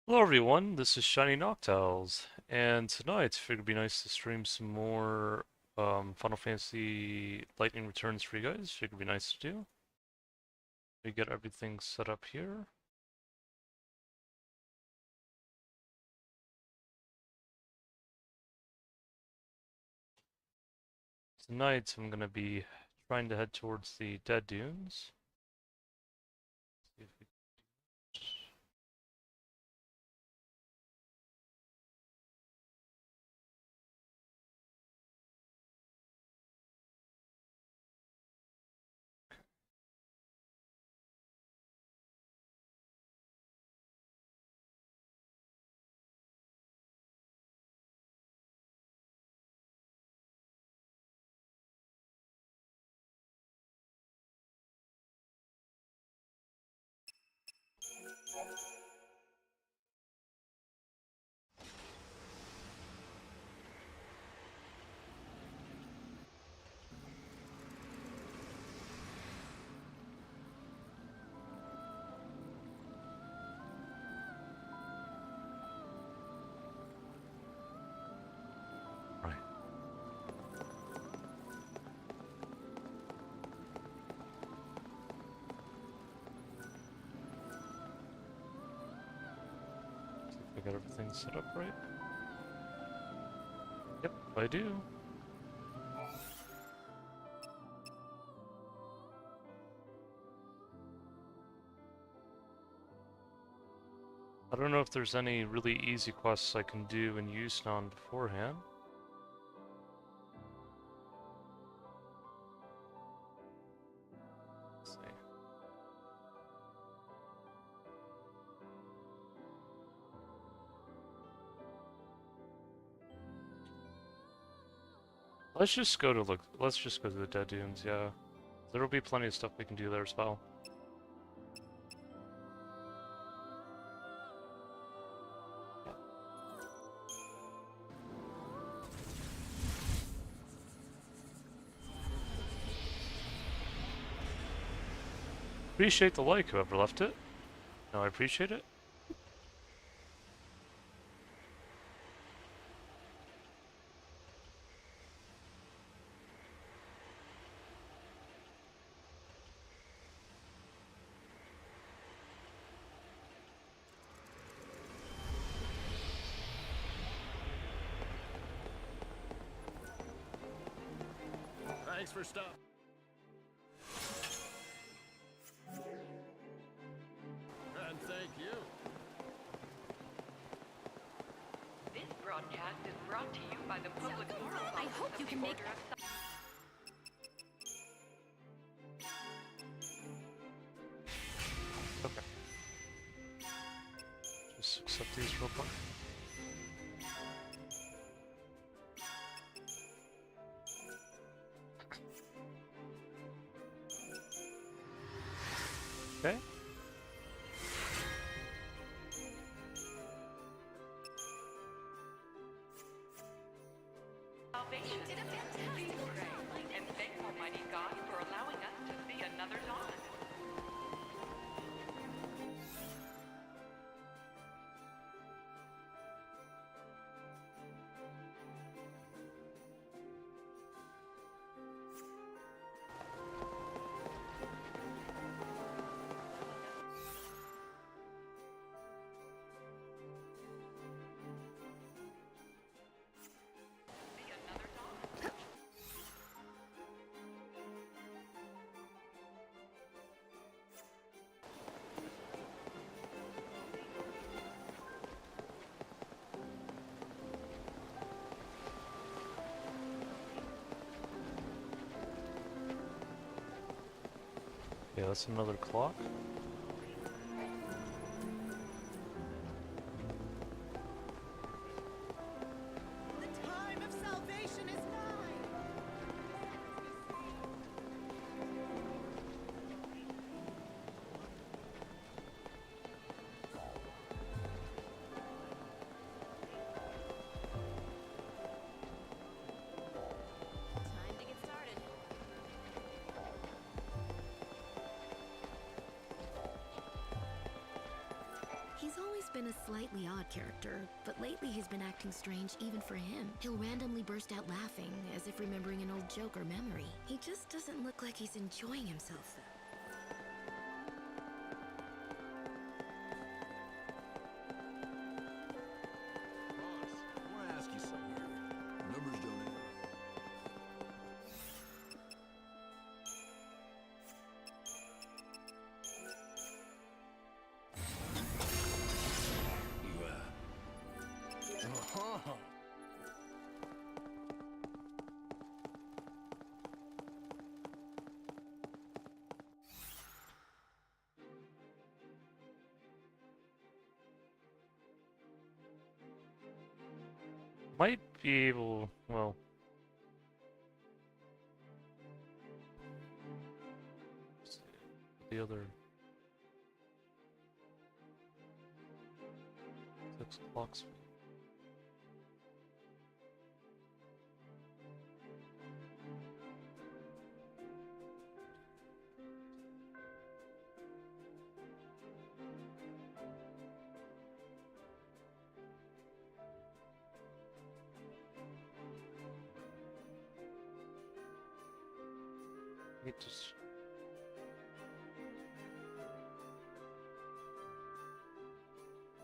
Hello everyone, this is Shiny Noctiles, and tonight I figured it'd be nice to stream some more Final Fantasy Lightning Returns for you guys. Figured it'd be nice to do. We get everything set up here. Tonight I'm gonna be trying to head towards the Dead Dunes. See if we right. See if I got everything set up right. Yep, I do. I don't know if there's any really easy quests I can do in Yusnon beforehand. Let's see. Let's just go to the Dead Dunes, yeah. There'll be plenty of stuff we can do there as well. Appreciate the like, whoever left it. No, I appreciate it. Thanks for stopping. And thank you. This broadcast is brought to you by the Public Moral I hope you can make Okay. Just accept these real quick. Okay. salvation. Please pray and thank Almighty God for allowing us to see another dawn. See another dawn. Yeah, that's another clock. the time of salvation is nigh. Time to get started. He's been a slightly odd character, but lately he's been acting strange even for him. He'll randomly burst out laughing, as if remembering an old joke or memory. He just doesn't look like he's enjoying himself, though. Boss, I want to ask you something here. Numbers don't add up. Uh-huh. Might be able, well, let's see, the other 6 o'clock. It just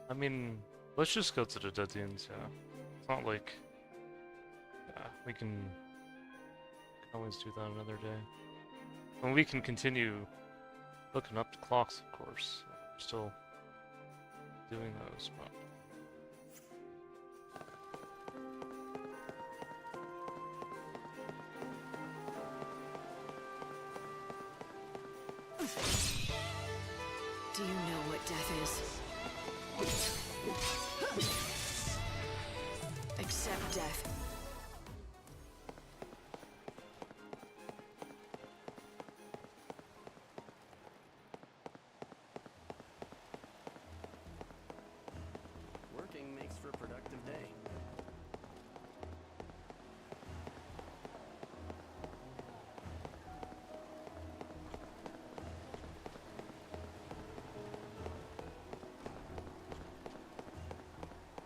I mean, let's just go to the dead dunes, yeah. It's not like, yeah, we can always do that another day. And we can continue looking up the clocks, of course. We're still doing those, but... Do you know what death is? Accept death. Working makes for a productive day.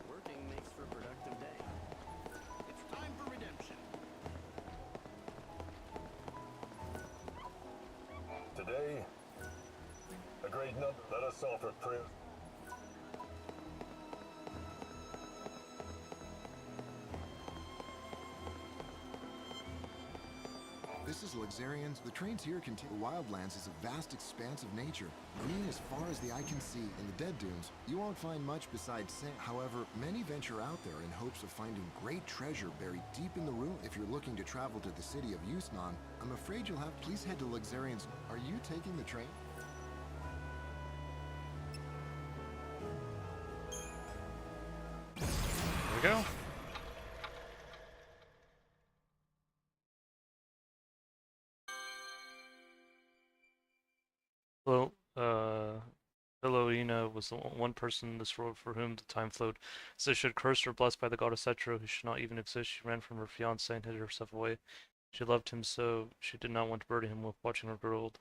Working makes for a productive day. It's time for redemption. Today, a great number let us offer prayer. This is Luxarians. The trains here continue. The Wildlands is a vast expanse of nature, green as far as the eye can see. In the Dead Dunes, you won't find much besides sand. However, many venture out there in hopes of finding great treasure buried deep in the ruin. If you're looking to travel to the city of Yusnan, I'm afraid you'll have. Please head to Luxarians. Are you taking the train? There we go. Well, Eloina was the one person in this world for whom the time flowed. So she had cursed or blessed by the goddess Etra, who should not even exist. She ran from her fiancé and hid herself away. She loved him so she did not want to burden him with watching her grow old.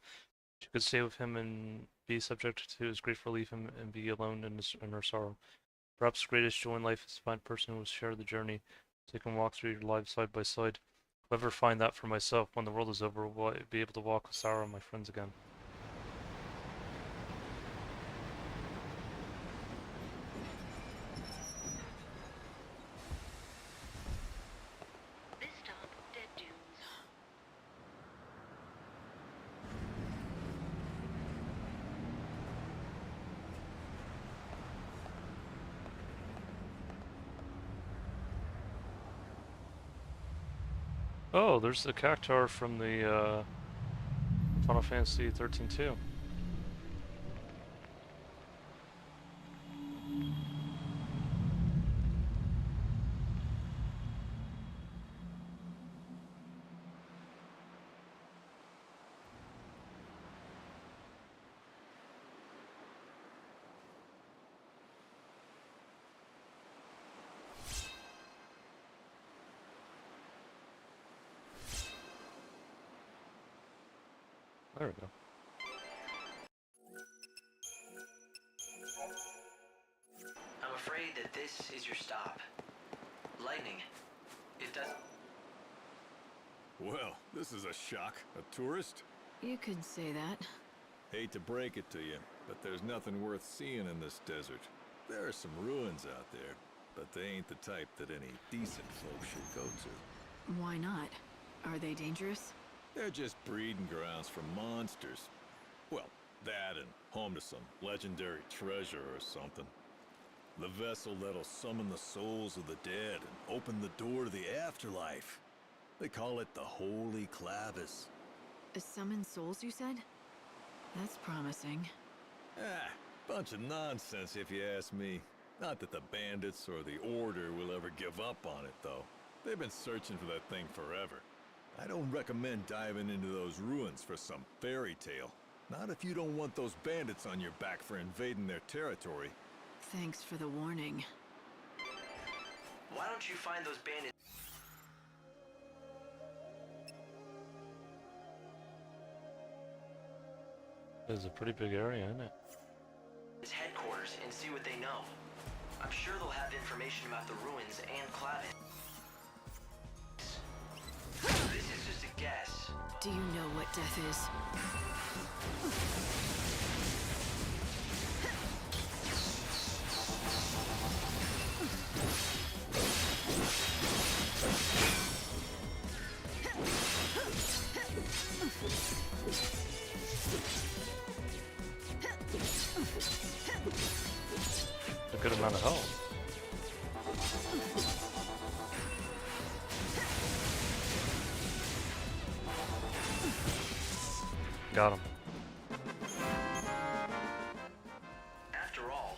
She could stay with him and be subject to his grief, relieve him, and be alone in her sorrow. Perhaps the greatest joy in life is to find a person who will share the journey, so you can walk through your lives side by side. If I ever find that for myself, when the world is over, will I be able to walk with Sarah and my friends again? This stop, Dead Dunes. Oh, there's the cactar from the Final Fantasy 13 too. There we go. afraid that this is your stop. Lightning. It does. Well, this is a shock. A tourist? You could say that. Hate to break it to you, but there's nothing worth seeing in this desert. There are some ruins out there, but they ain't the type that any decent folk should go to. Why not? Are they dangerous? They're just breeding grounds for monsters. Well, that and home to some legendary treasure or something. The vessel that'll summon the souls of the dead and open the door to the afterlife. They call it the Holy Clavis. Summon souls, you said? That's promising. Ah, bunch of nonsense if you ask me. Not that the bandits or the Order will ever give up on it, though. They've been searching for that thing forever. I don't recommend diving into those ruins for some fairy tale. Not if you don't want those bandits on your back for invading their territory. Thanks for the warning. Why don't you find those bandits? It's a pretty big area, isn't it? His headquarters and see what they know. I'm sure they'll have information about the ruins and Clavis. This is just a guess. Do you know what death is? A good amount of health. Got him. After all,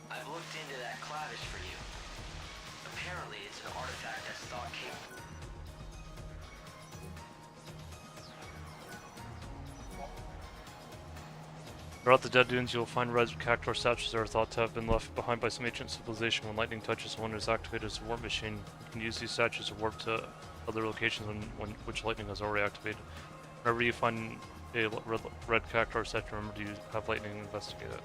I've looked into that Clavis for you. Apparently, it's an artifact that's thought capable. Throughout the Dead Dunes, you'll find red cactuar statues that are thought to have been left behind by some ancient civilization. When lightning touches one, it is activated as a warp machine. You can use these statues to warp to other locations which lightning has already activated. Whenever you find a red cactuar statue, remember to have lightning investigate it.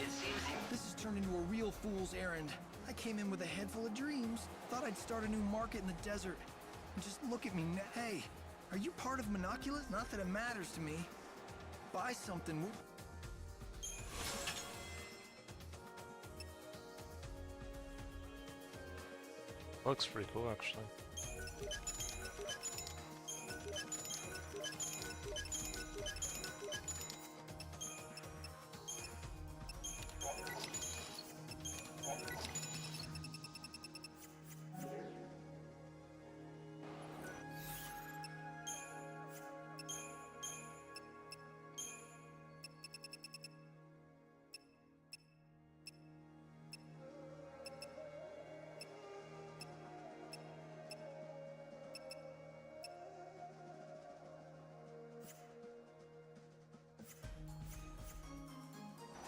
It seems This has turned into a real fool's errand. I came in with a head full of dreams. Thought I'd start a new market in the desert. And just look at me now. Hey, are you part of Monoculus? Not that it matters to me. Buy something. Looks pretty cool, actually.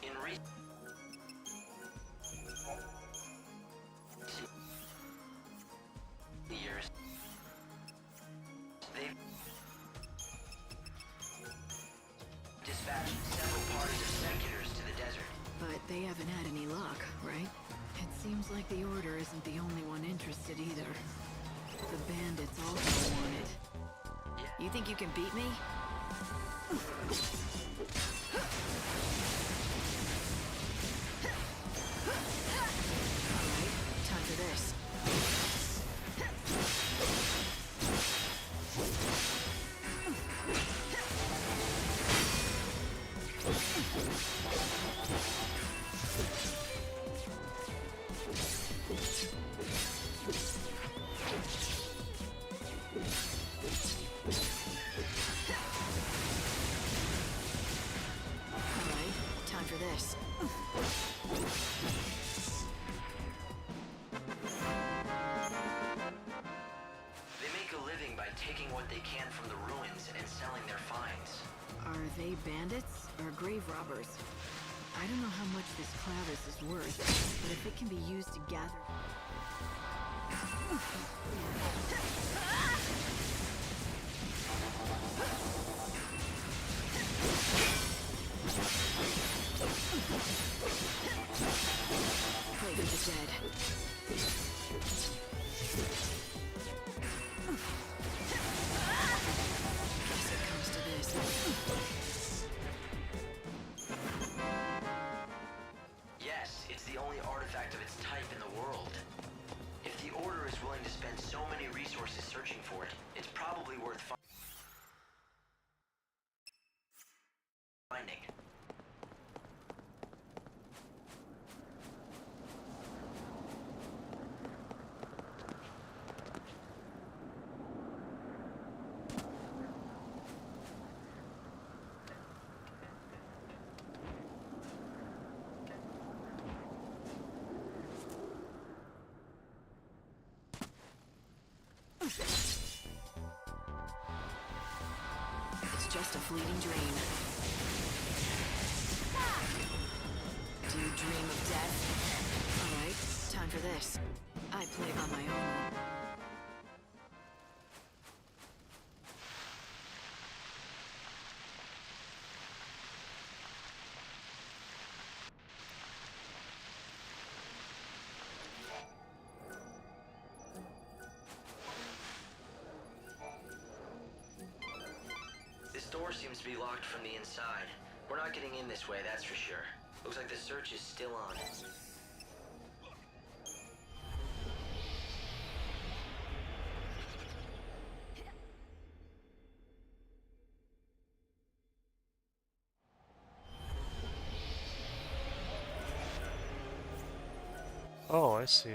in recent years, they've dispatched several parties of seculars to the desert. But they haven't had any luck, right? It seems like the Order isn't the only one interested either. The bandits also want it. You think you can beat me? Alright, time for this. Alright, time for this. They make a living by taking what they can from the ruins and selling their finds. Are they bandits or grave robbers? I don't know how much this Clavis is worth, but if it can be used to gather... Play with the dead. Guess it comes to this. Yes, it's the only artifact of its type in the world. If the Order is willing to spend so many resources searching for it, it's probably worth finding. It's just a fleeting dream. Do you dream of death? Alright, time for this. I play by my own. This door seems to be locked from the inside. We're not getting in this way, that's for sure. Looks like the search is still on. Oh, I see.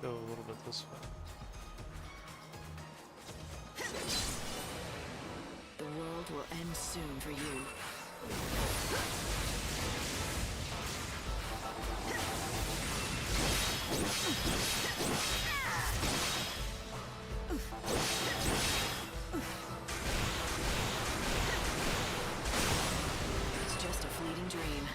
Go a little bit this way. The world will end soon for you. It's just a fleeting dream.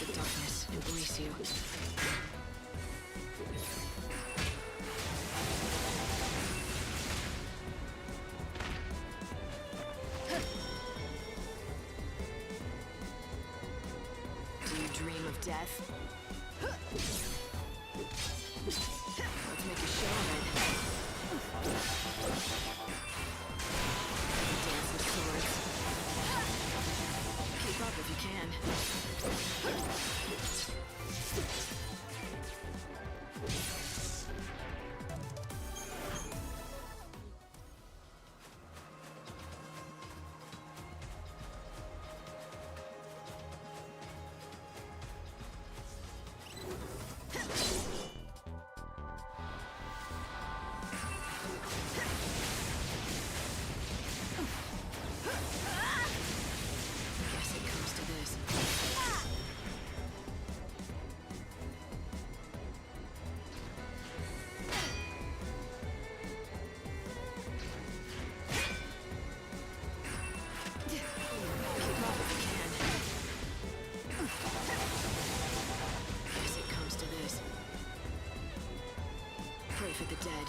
Let the darkness embrace you. Do you dream of death? Let's make a show of it. Dance with swords. Keep up if you can. Guess it comes to this. Keep up if you can. Guess it comes to this. Pray for the dead.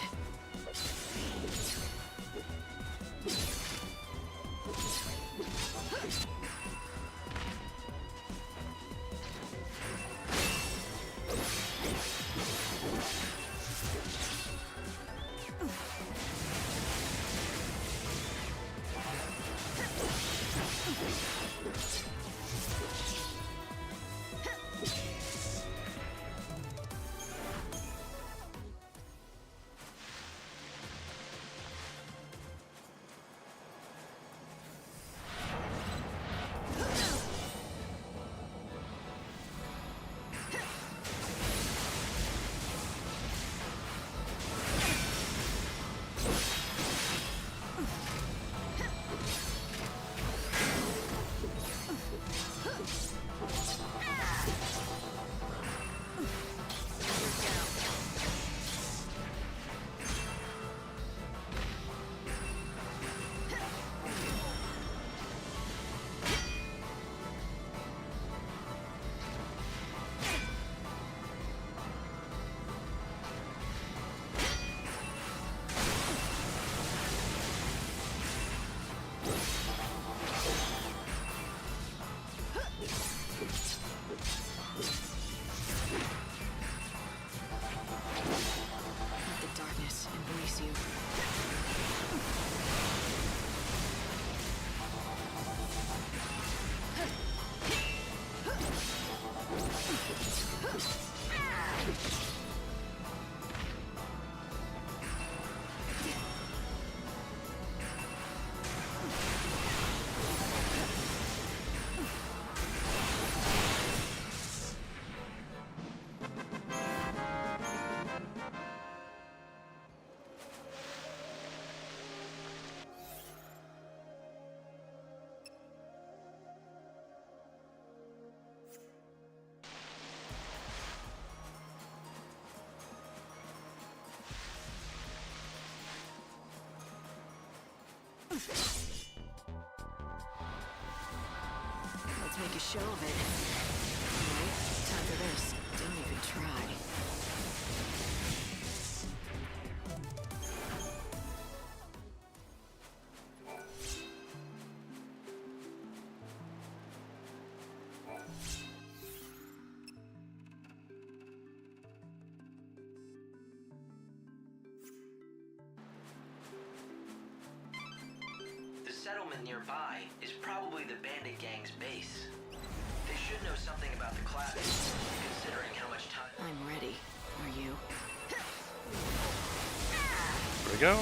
Let's make a show of it. Alright, time for this. Don't even try. The settlement nearby is probably the bandit gang's base. They should know something about the Clavis, considering how much time... I'm ready. Are you? Here we go.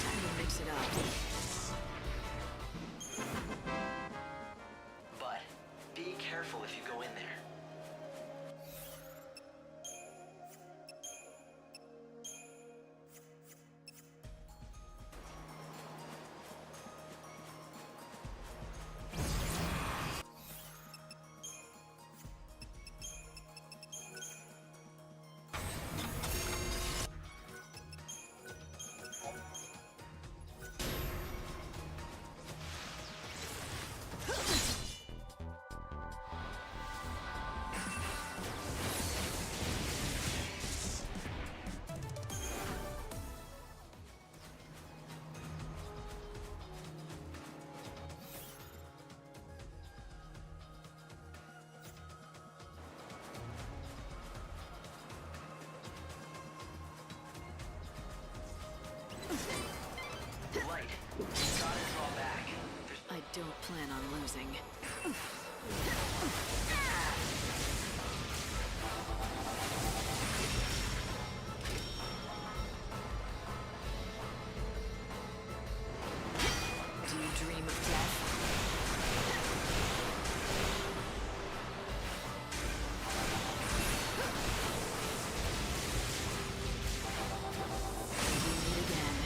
Time to mix it up. But be careful if you go in there. Light, you gotta draw back. I don't plan on losing. Do you dream of death? We meet again.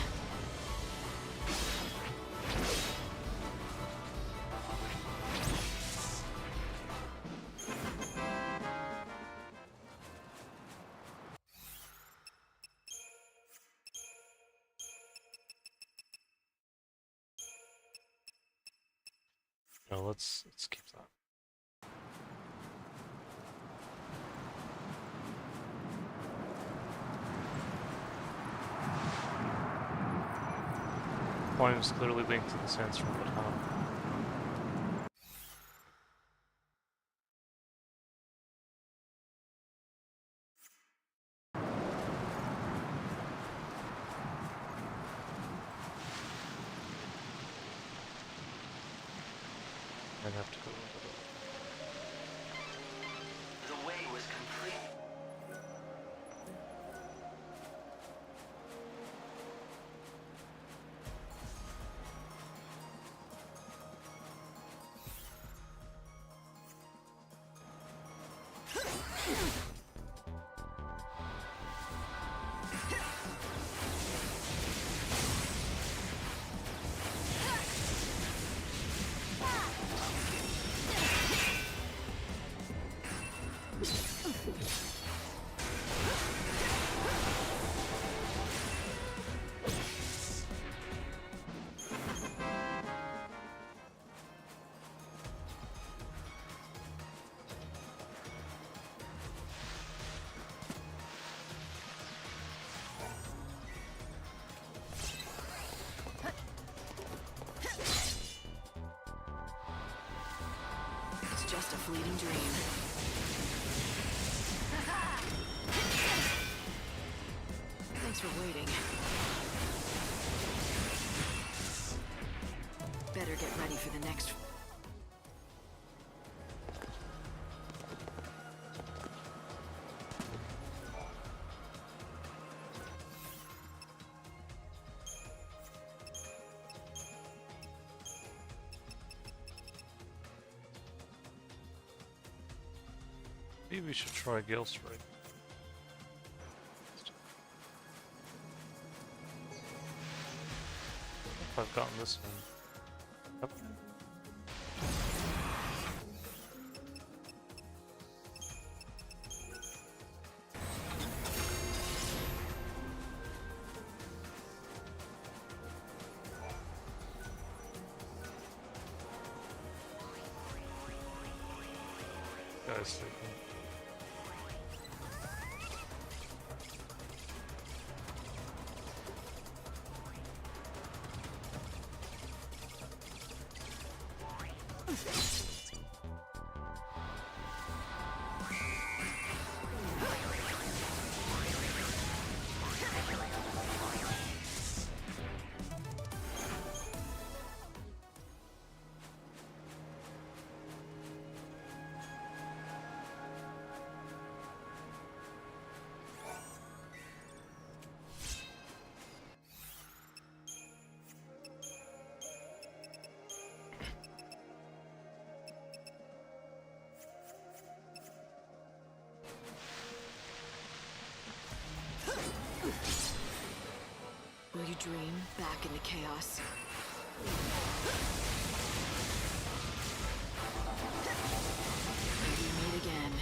No, let's keep that. Point is clearly linked to the sandstorm, but how? I'd have to go. The way was complete. It's just a fleeting dream. Thanks for waiting. Better get ready for the next... Maybe we should try Gale Strike. If I've gotten this one. Yep. Guys, thinking. Will you dream back in the chaos? Maybe we meet again.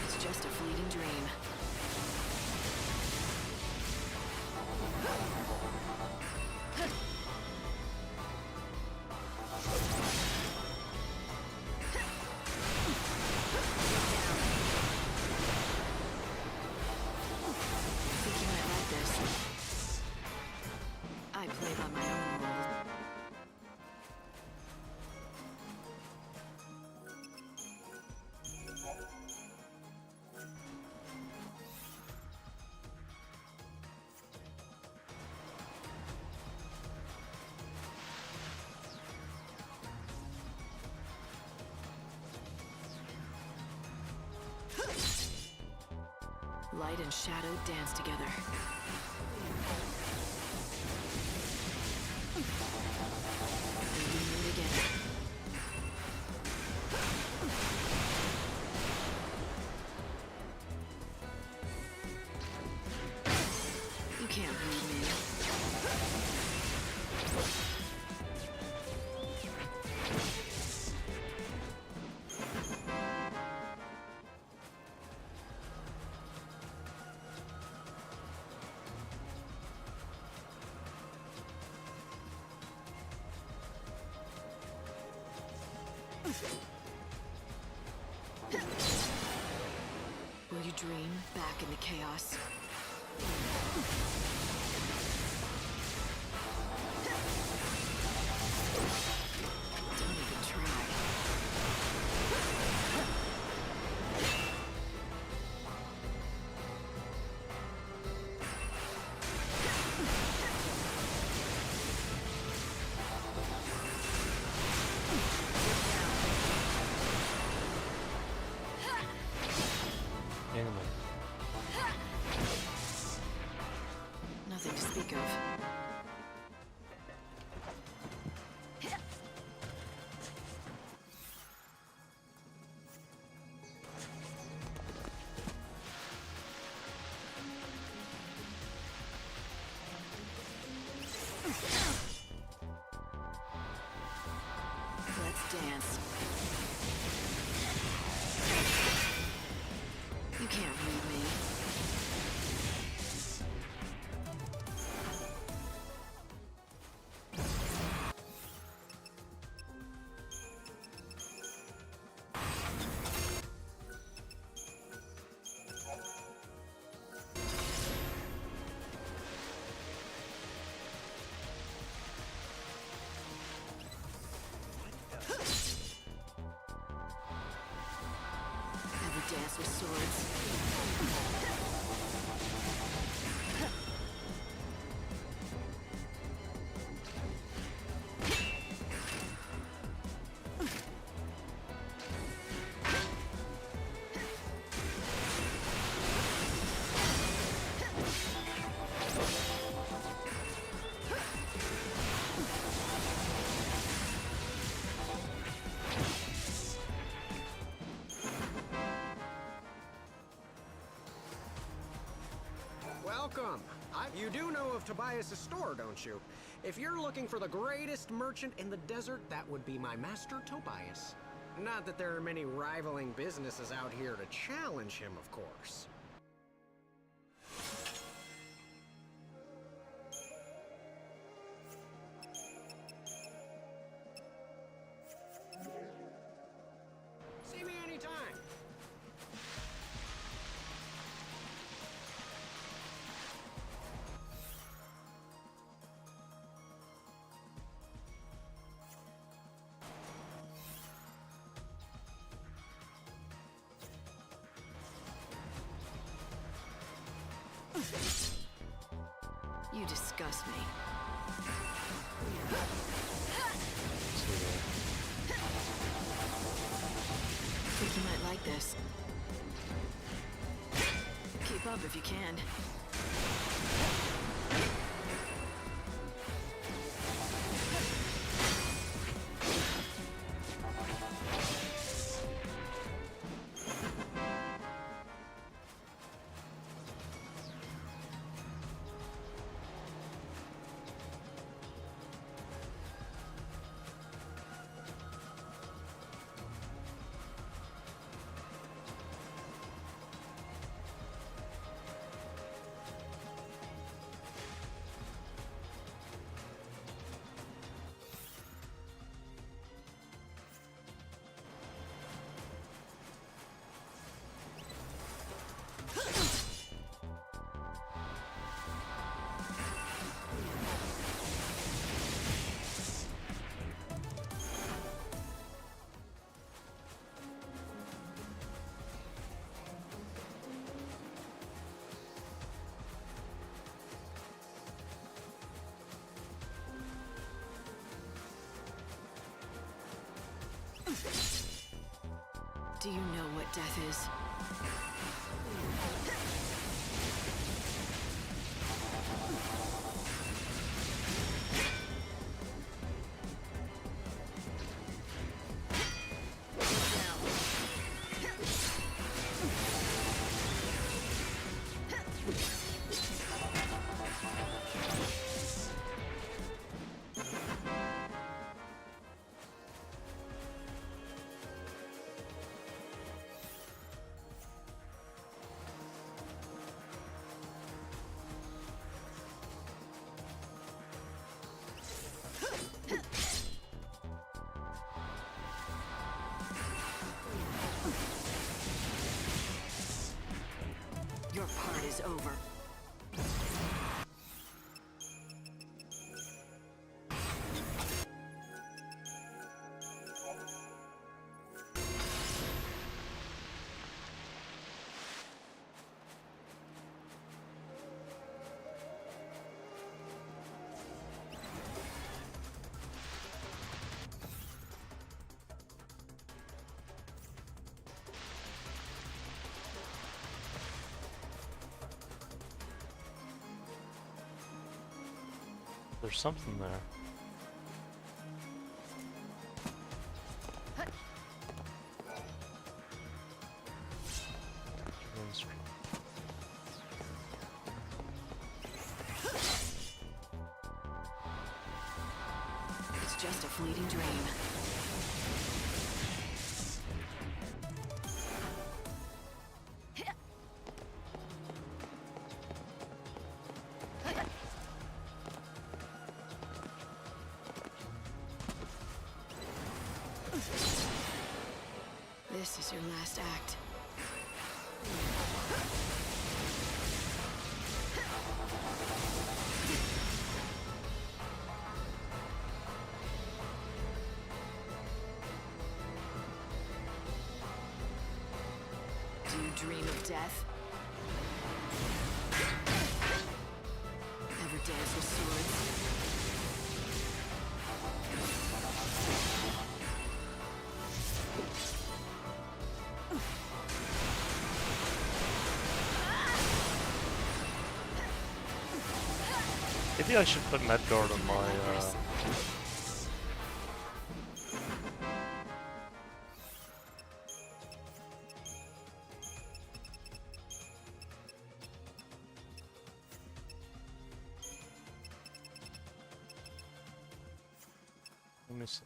It's just a fleeting dream. I play by my own rules. Light and shadow dance together. Maybe meet again. You can't read me. Will you dream back in the chaos? Don't even try. Anyway. Nothing to speak of. Let's dance. You can't read me. Welcome. You do know of Tobias' store, don't you? If you're looking for the greatest merchant in the desert, that would be my master Tobias. Not that there are many rivaling businesses out here to challenge him, of course. See me anytime. You disgust me. Think you might like this. Keep up if you can. Do you know what death is? Your part is over. There's something there. It's just a fleeting dream. This is your last act. Do you dream of death? Ever dance with swords? Maybe I should put net guard on my me see.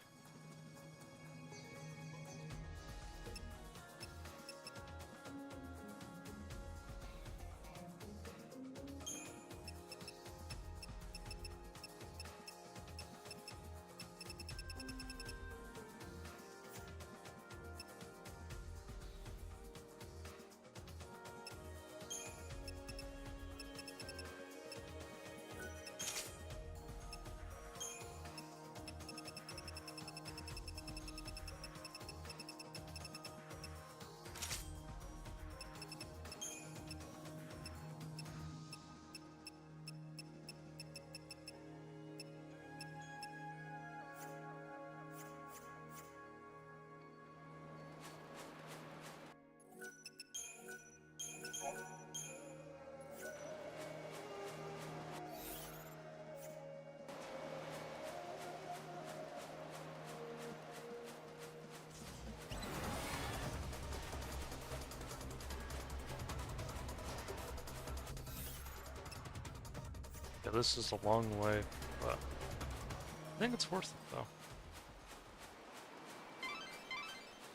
Yeah, this is a long way, but I think it's worth it though.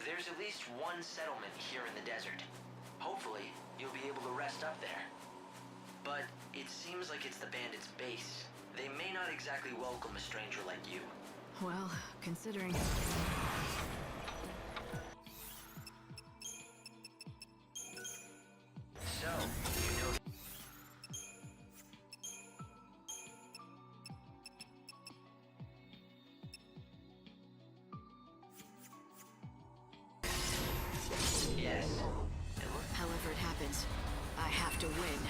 There's at least one settlement here in the desert. Hopefully, you'll be able to rest up there. But it seems like it's the bandits' base. They may not exactly welcome a stranger like you. Well, considering... So, you know... Yes. However it happens, I have to win.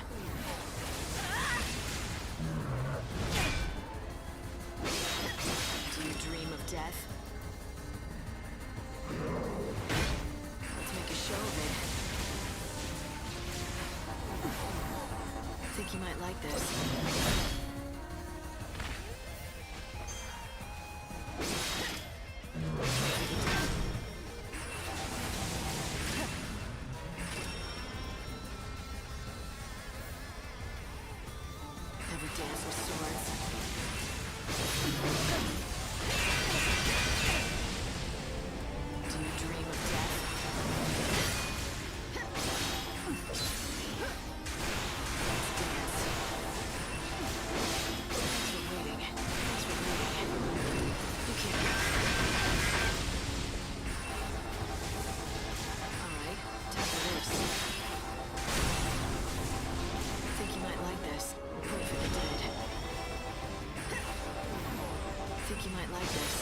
Do you dream of death? Let's make a show of it. Think you might like this. Ever dance with swords? Do you dream of death? Let's dance. Thanks for waiting. Thanks for waiting. You can't. Alright, time for this. Think you might like this. Pray for the dead. Think you might like this.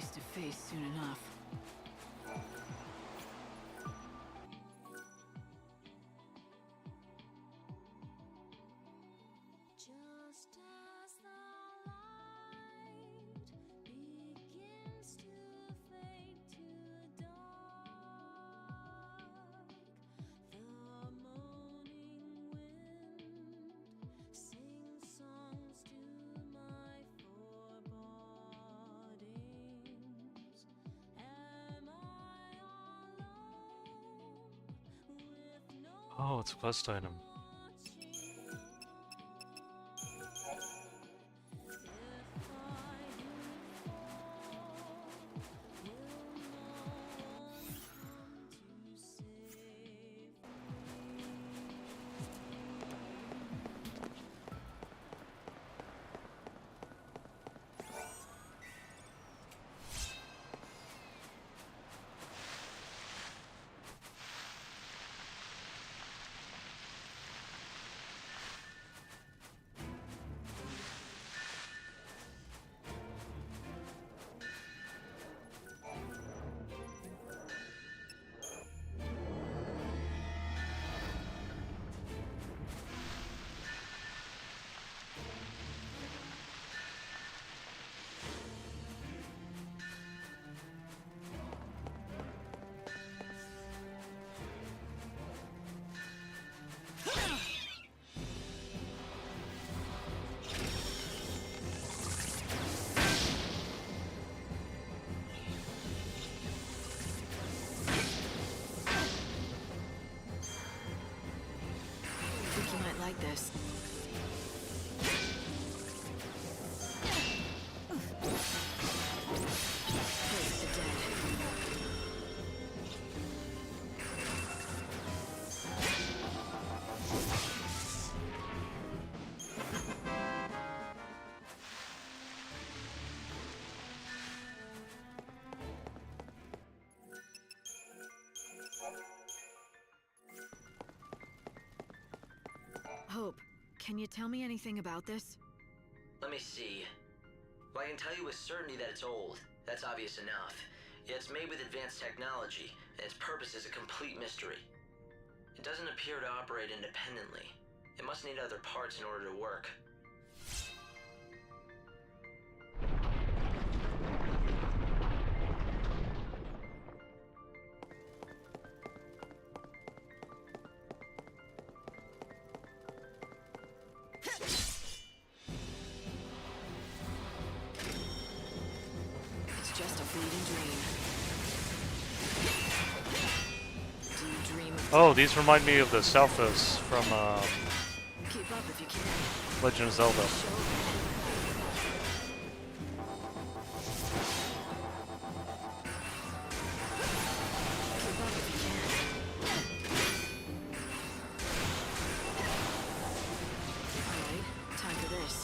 face to face soon enough. Just as the light begins to fade to dark, the moaning wind sings songs to my forebodings. Am I alone with no Oh, it's a quest item. You might like this. Praise the dead. Hope, can you tell me anything about this? Let me see. Well, I can tell you with certainty that it's old. That's obvious enough. Yet it's made with advanced technology, and its purpose is a complete mystery. It doesn't appear to operate independently. It must need other parts in order to work. It's just a fleeting dream. Do you dream of Oh, these remind me of the Southos from keep up if you can? Legend of Zelda. Keep up if you can. Alright, time for this.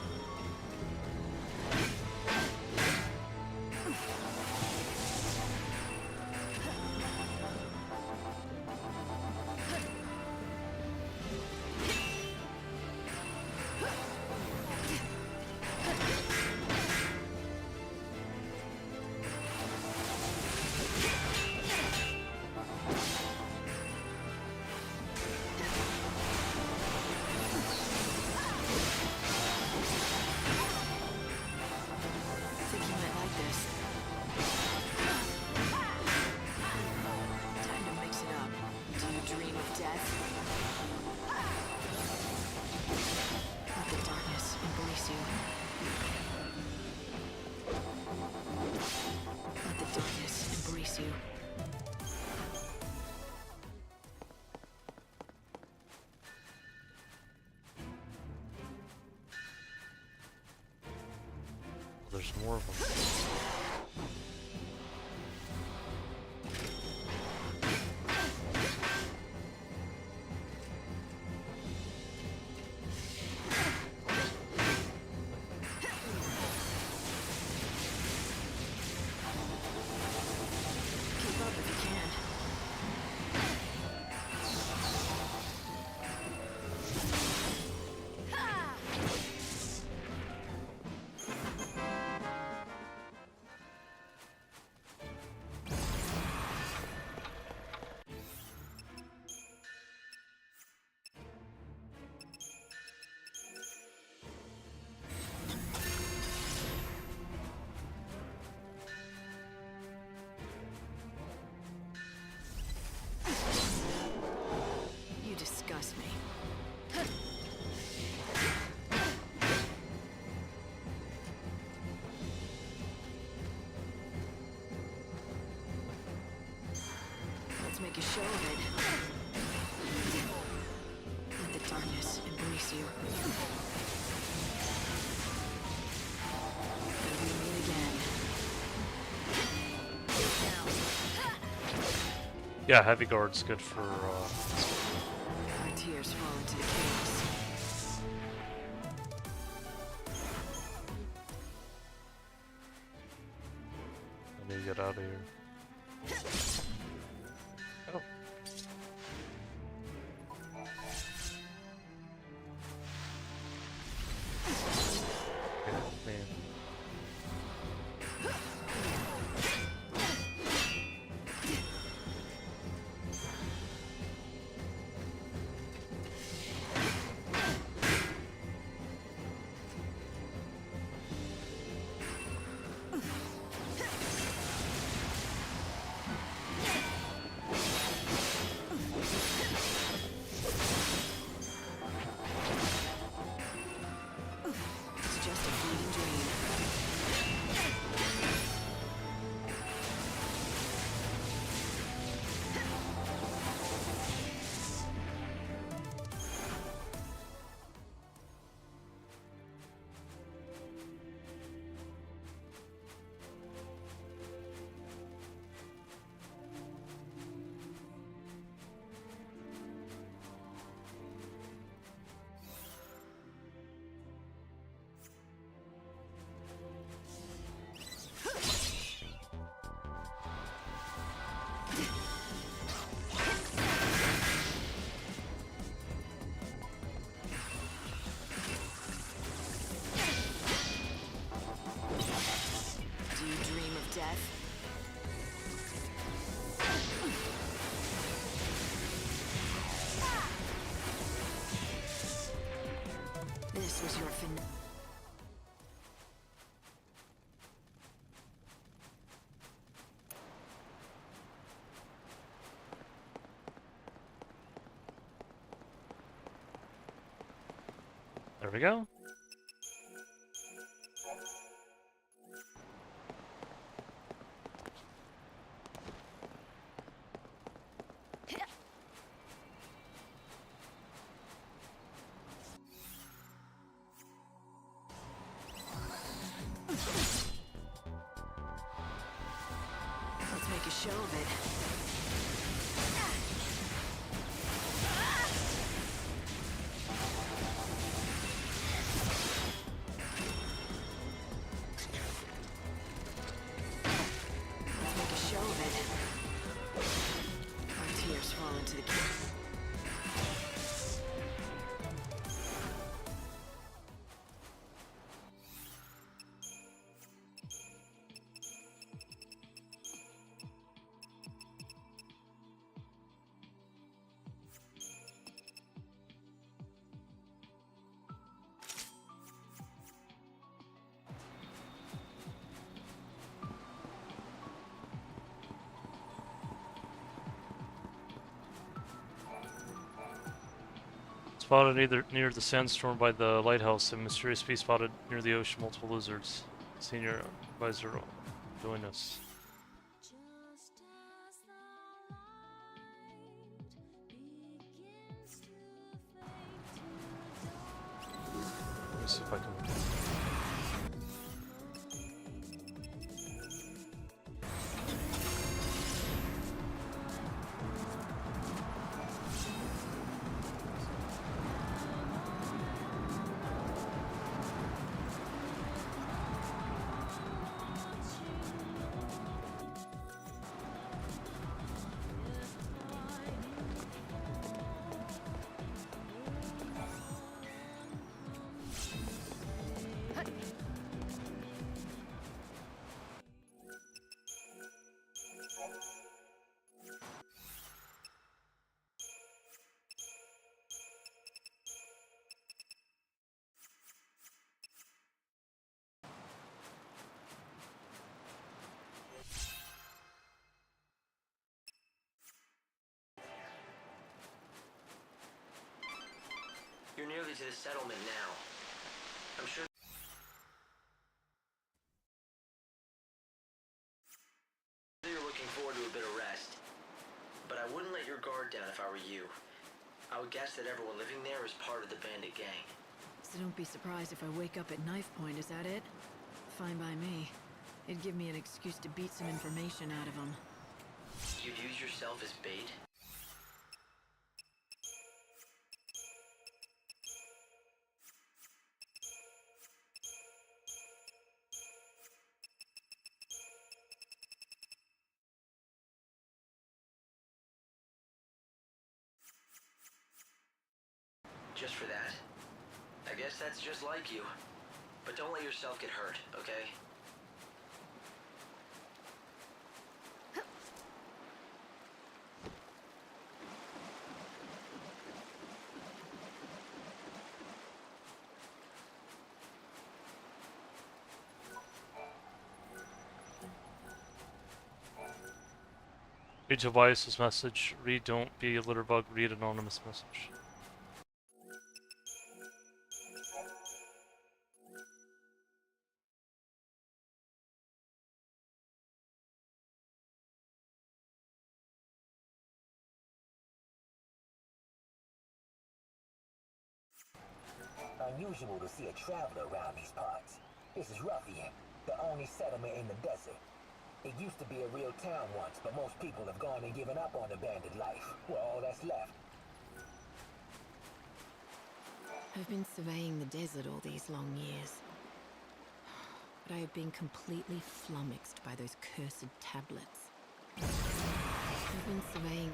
Think you might like this. Time to mix it up. Do you dream of death? Let the darkness embrace you. Let the darkness embrace you. There's more of them. Keep up if you can. make a show of it. Let the darkness embrace you. Maybe we meet again. Yeah, heavy guard's good for. Our tears fall into the chaos. I need to get out of here. Oh. Yeah, man. It's just a fleeting dream. Do you dream of death? This was your fin. There we go. Let's make a show of it. Let's make a show of it. Our tears fall into the chaos. Spotted either near the sandstorm by the lighthouse. A mysterious beast spotted near the ocean. Multiple lizards. Senior advisor join us. Just as the light begins to fade to dark. Let me see if I can. You're nearly to the settlement now. I'm sure you're looking forward to a bit of rest. But I I wouldn't let your guard down if I were you. I would guess that everyone living there is part of the bandit gang. So don't be surprised if I wake up at knife point, is that it? Fine by me. It'd give me an excuse to beat some information out of them. You'd use yourself as bait? Just for that? I guess that's just like you. But don't let yourself get hurt, okay? Read Tobias's message. Read don't be a litterbug. Read anonymous message. Unusual to see a traveler around these parts. This is Ruffian, the only settlement in the desert. It used to be a real town once, but most people have gone and given up on the bandit life. We're all that's left. I've been surveying the desert all these long years. But I have been completely flummoxed by those cursed tablets. I've been surveying...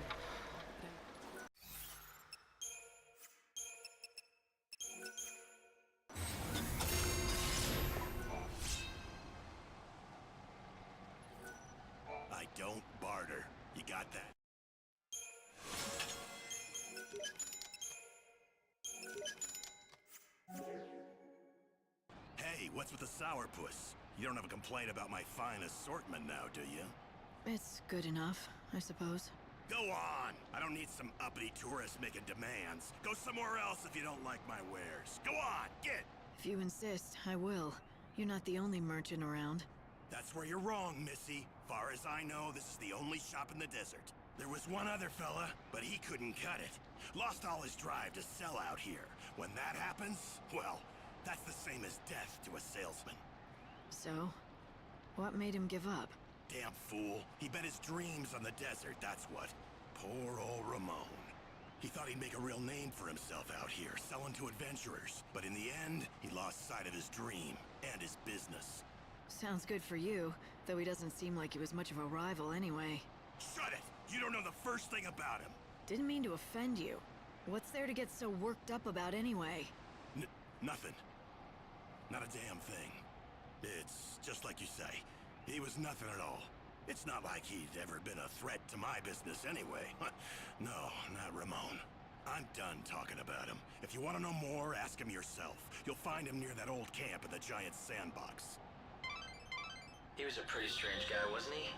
I don't barter. You got that? Hey, what's with the sourpuss? You don't have a complaint about my fine assortment now, do you? It's good enough, I suppose. Go on! I don't need some uppity tourists making demands. Go somewhere else if you don't like my wares. Go on, get! If you insist, I will. You're not the only merchant around. That's where you're wrong, Missy. Far as I know, this is the only shop in the desert. There was one other fella, but he couldn't cut it. Lost all his drive to sell out here. When that happens, well, that's the same as death to a salesman. So? What made him give up? Damn fool. He bet his dreams on the desert, that's what. Poor old Ramon. He thought he'd make a real name for himself out here, selling to adventurers. But in the end, he lost sight of his dream and his business. Sounds good for you, though he doesn't seem like he was much of a rival anyway. Shut it! You don't know the first thing about him! Didn't mean to offend you. What's there to get so worked up about anyway? Nothing. Not a damn thing. It's just like you say. He was nothing at all. It's not like he'd ever been a threat to my business anyway. No, not Ramon. I'm done talking about him. If you want to know more, ask him yourself. You'll find him near that old camp in the giant sandbox. He was a pretty strange guy, wasn't he?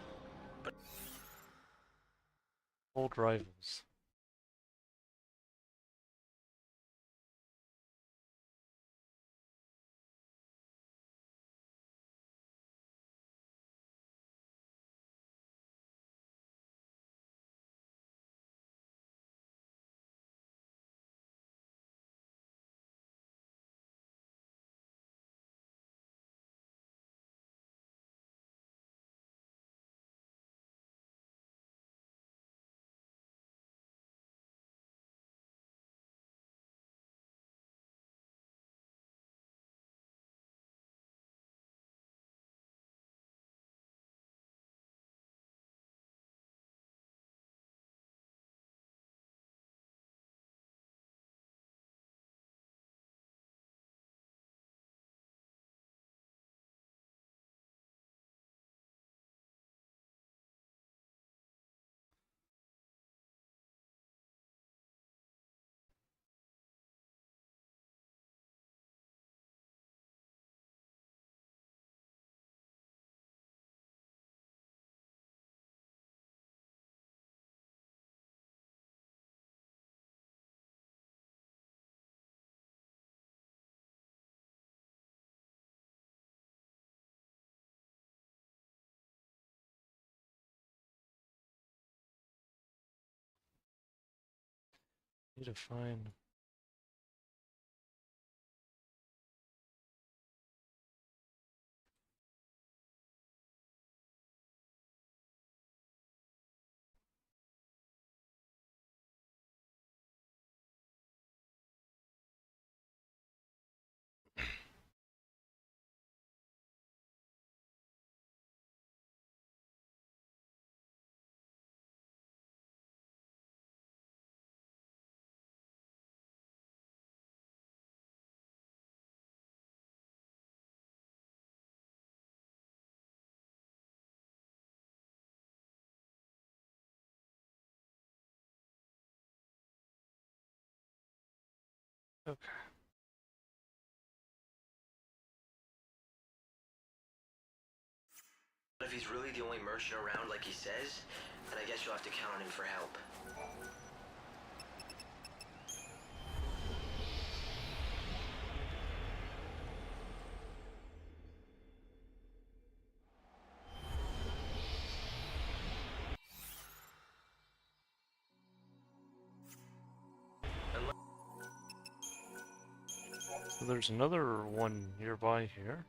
Old rivals. Need to find. Okay. If he's really the only merchant around like he says, then I guess you'll have to count on him for help. So there's another one nearby here.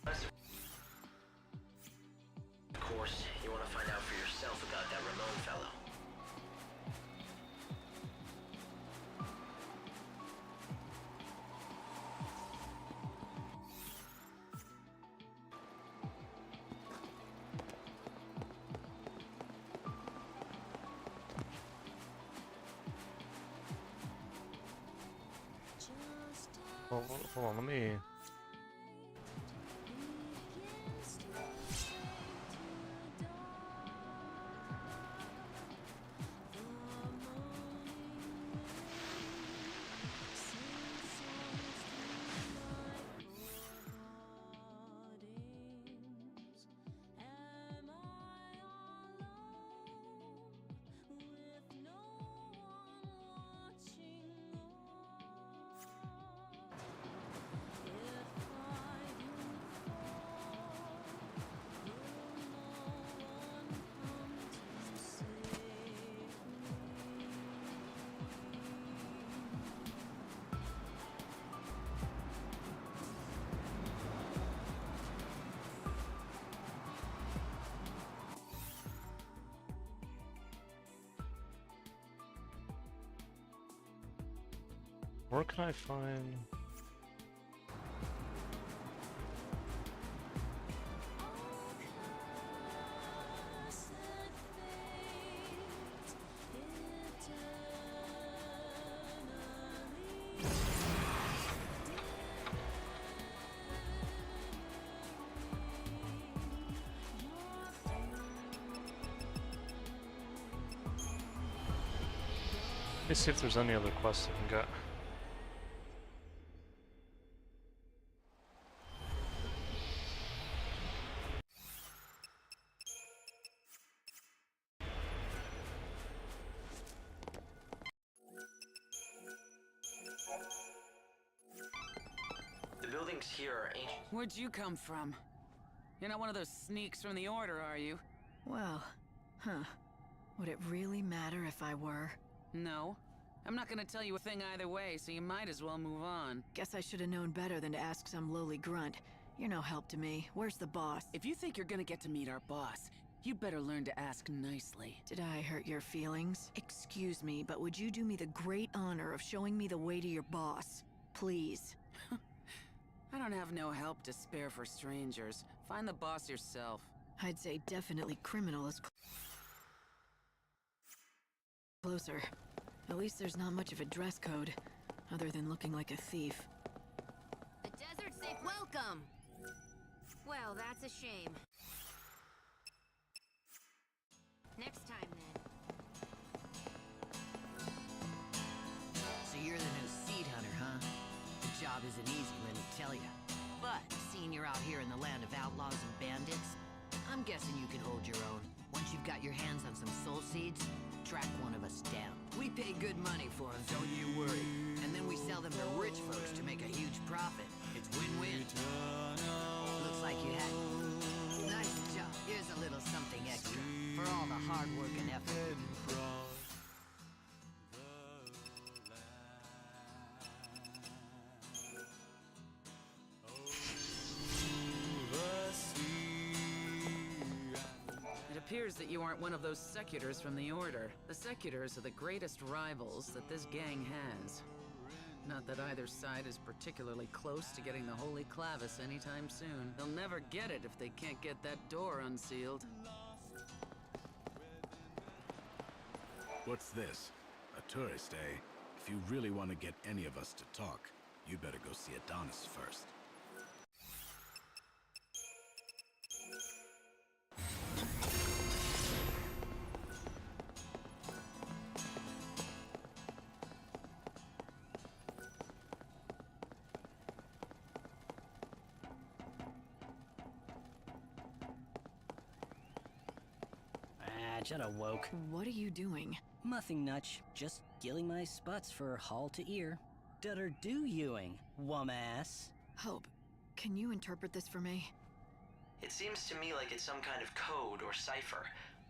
Of course, you want to find out for yourself about that Ramon fellow. Well, hold on, let me. Where can I find? Let's see if there's any other quests I can get. The buildings here are ancient. Where'd you come from? You're not one of those sneaks from the Order, are you? Well, would it really matter if I were? No. I'm not gonna tell you a thing either way, so you might as well move on. Guess I should have known better than to ask some lowly grunt. You're no help to me. Where's the boss? If you think you're gonna get to meet our boss, you better learn to ask nicely. Did I hurt your feelings? Excuse me, but would you do me the great honor of showing me the way to your boss? Please. I don't have no help to spare for strangers. Find the boss yourself. I'd say definitely criminal is closer. At least there's not much of a dress code, other than looking like a thief. The desert's safe. Welcome! Well, that's a shame. Next time, then. So you're the new seed hunter, huh? The job isn't easy, let me tell ya. But, seeing you're out here in the land of outlaws and bandits, I'm guessing you can hold your own. Once you've got your hands on some soul seeds, track one of us down. We pay good money for them, don't you worry. And then we sell them to rich folks to make a huge profit. It's Win-win. Looks like you had... Nice job. Here's a little something extra for all the hard work and effort. It appears that you aren't one of those secutors from the Order. The secutors are the greatest rivals that this gang has. Not that either side is particularly close to getting the Holy Clavis anytime soon. They'll never get it if they can't get that door unsealed. What's this? A tourist, eh? If you really want to get any of us to talk, you better go see Adonis first. Just awoke. What are you doing? Nothing much. Just gilling my sputs for hall to ear. Dutter do youing, wum-ass. Hope, can you interpret this for me? It seems to me like it's some kind of code or cipher,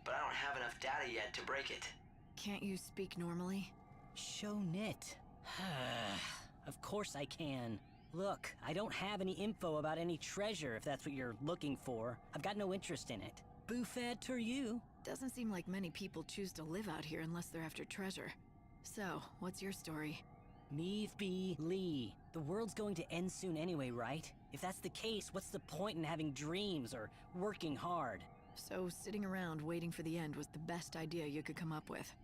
but I don't have enough data yet to break it. Can't you speak normally? Show nit. Of course I can. Look, I don't have any info about any treasure, if that's what you're looking for. I've got no interest in it. Buffad to you. Doesn't seem like many people choose to live out here unless they're after treasure. So, what's your story? Meave be Lee. The world's going to end soon anyway, right? If that's the case, what's the point in having dreams or working hard? So, sitting around waiting for the end was the best idea you could come up with.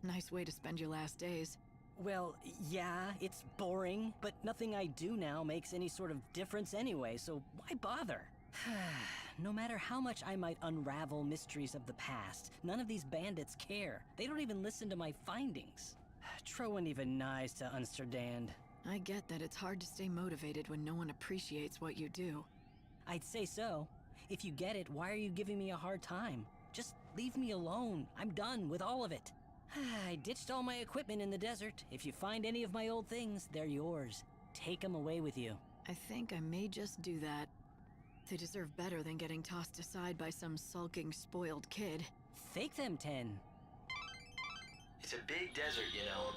Nice way to spend your last days. Well, yeah, it's boring, but nothing I do now makes any sort of difference anyway, so why bother? No matter how much I might unravel mysteries of the past, none of these bandits care. They don't even listen to my findings. Trowan even nice to understand. I get that it's hard to stay motivated when no one appreciates what you do. I'd say so. If you get it, why are you giving me a hard time? Just leave me alone. I'm done with all of it. I ditched all my equipment in the desert. If you find any of my old things, they're yours. Take them away with you. I think I may just do that. They deserve better than getting tossed aside by some sulking, spoiled kid. Fake them 10. It's a big desert, you know.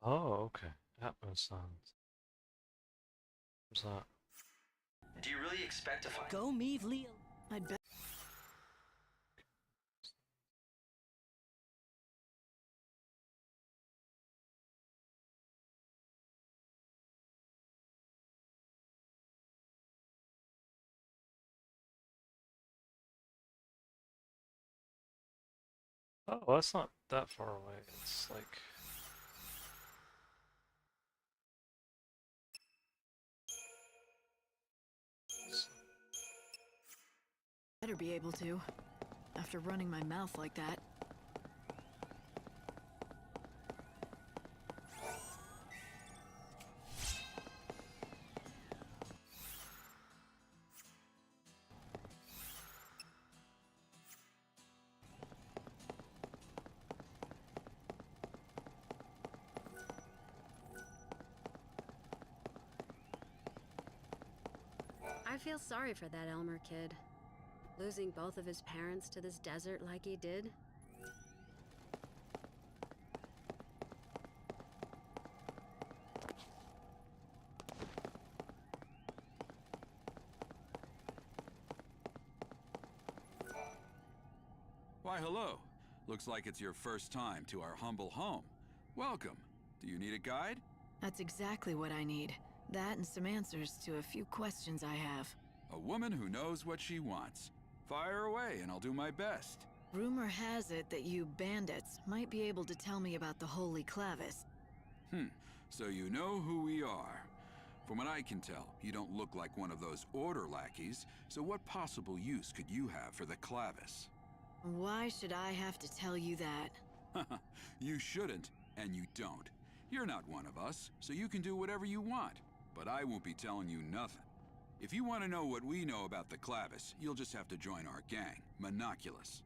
Oh, okay. Atmos sounds. What's that? Do you really expect to find... Go Meave Lee. I'd bet. Oh, well, that's not that far away. It's like... Better be able to. After running my mouth like that. I feel sorry for that Elmer kid. Losing both of his parents to this desert like he did. Why, hello. Looks like it's your first time to our humble home. Welcome. Do you need a guide? That's exactly what I need. That and some answers to a few questions I have. A woman who knows what she wants. Fire away and I'll do my best. Rumor has it that you bandits might be able to tell me about the Holy Clavis. So you know who we are. From what I can tell, you don't look like one of those order lackeys, so what possible use could you have for the clavis? Why should I have to tell you that? You shouldn't, and you don't. You're not one of us, so you can do whatever you want. But I won't be telling you nothing. If you want to know what we know about the clavis, you'll just have to join our gang, Monoculus.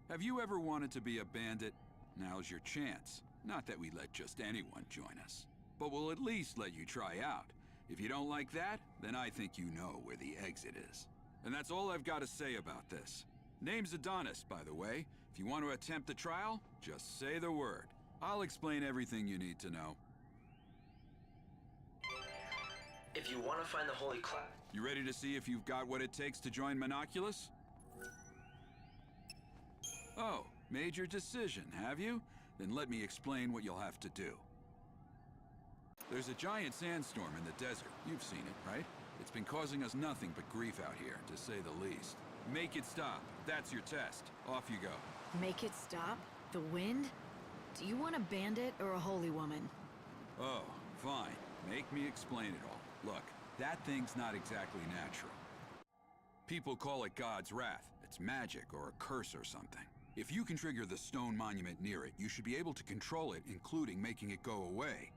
Have you ever wanted to be a bandit? Now's your chance. Not that we let just anyone join us, but we'll at least let you try out. If you don't like that, then I think you know where the exit is. And that's all I've got to say about this. Name's Adonis, by the way. If you want to attempt the trial, just say the word. I'll explain everything you need to know. If you want to find the Holy Cloud... You ready to see if you've got what it takes to join Monoculus? Oh, made your decision, have you? Then let me explain what you'll have to do. There's a giant sandstorm in the desert. You've seen it, right? It's been causing us nothing but grief out here, to say the least. Make it stop. That's your test. Off you go. Make it stop? The wind? Do you want a bandit or a holy woman? Oh, fine. Make me explain it all. Look, that thing's not exactly natural. People call it God's wrath. It's magic or a curse or something. If you can trigger the stone monument near it, you should be able to control it, including making it go away.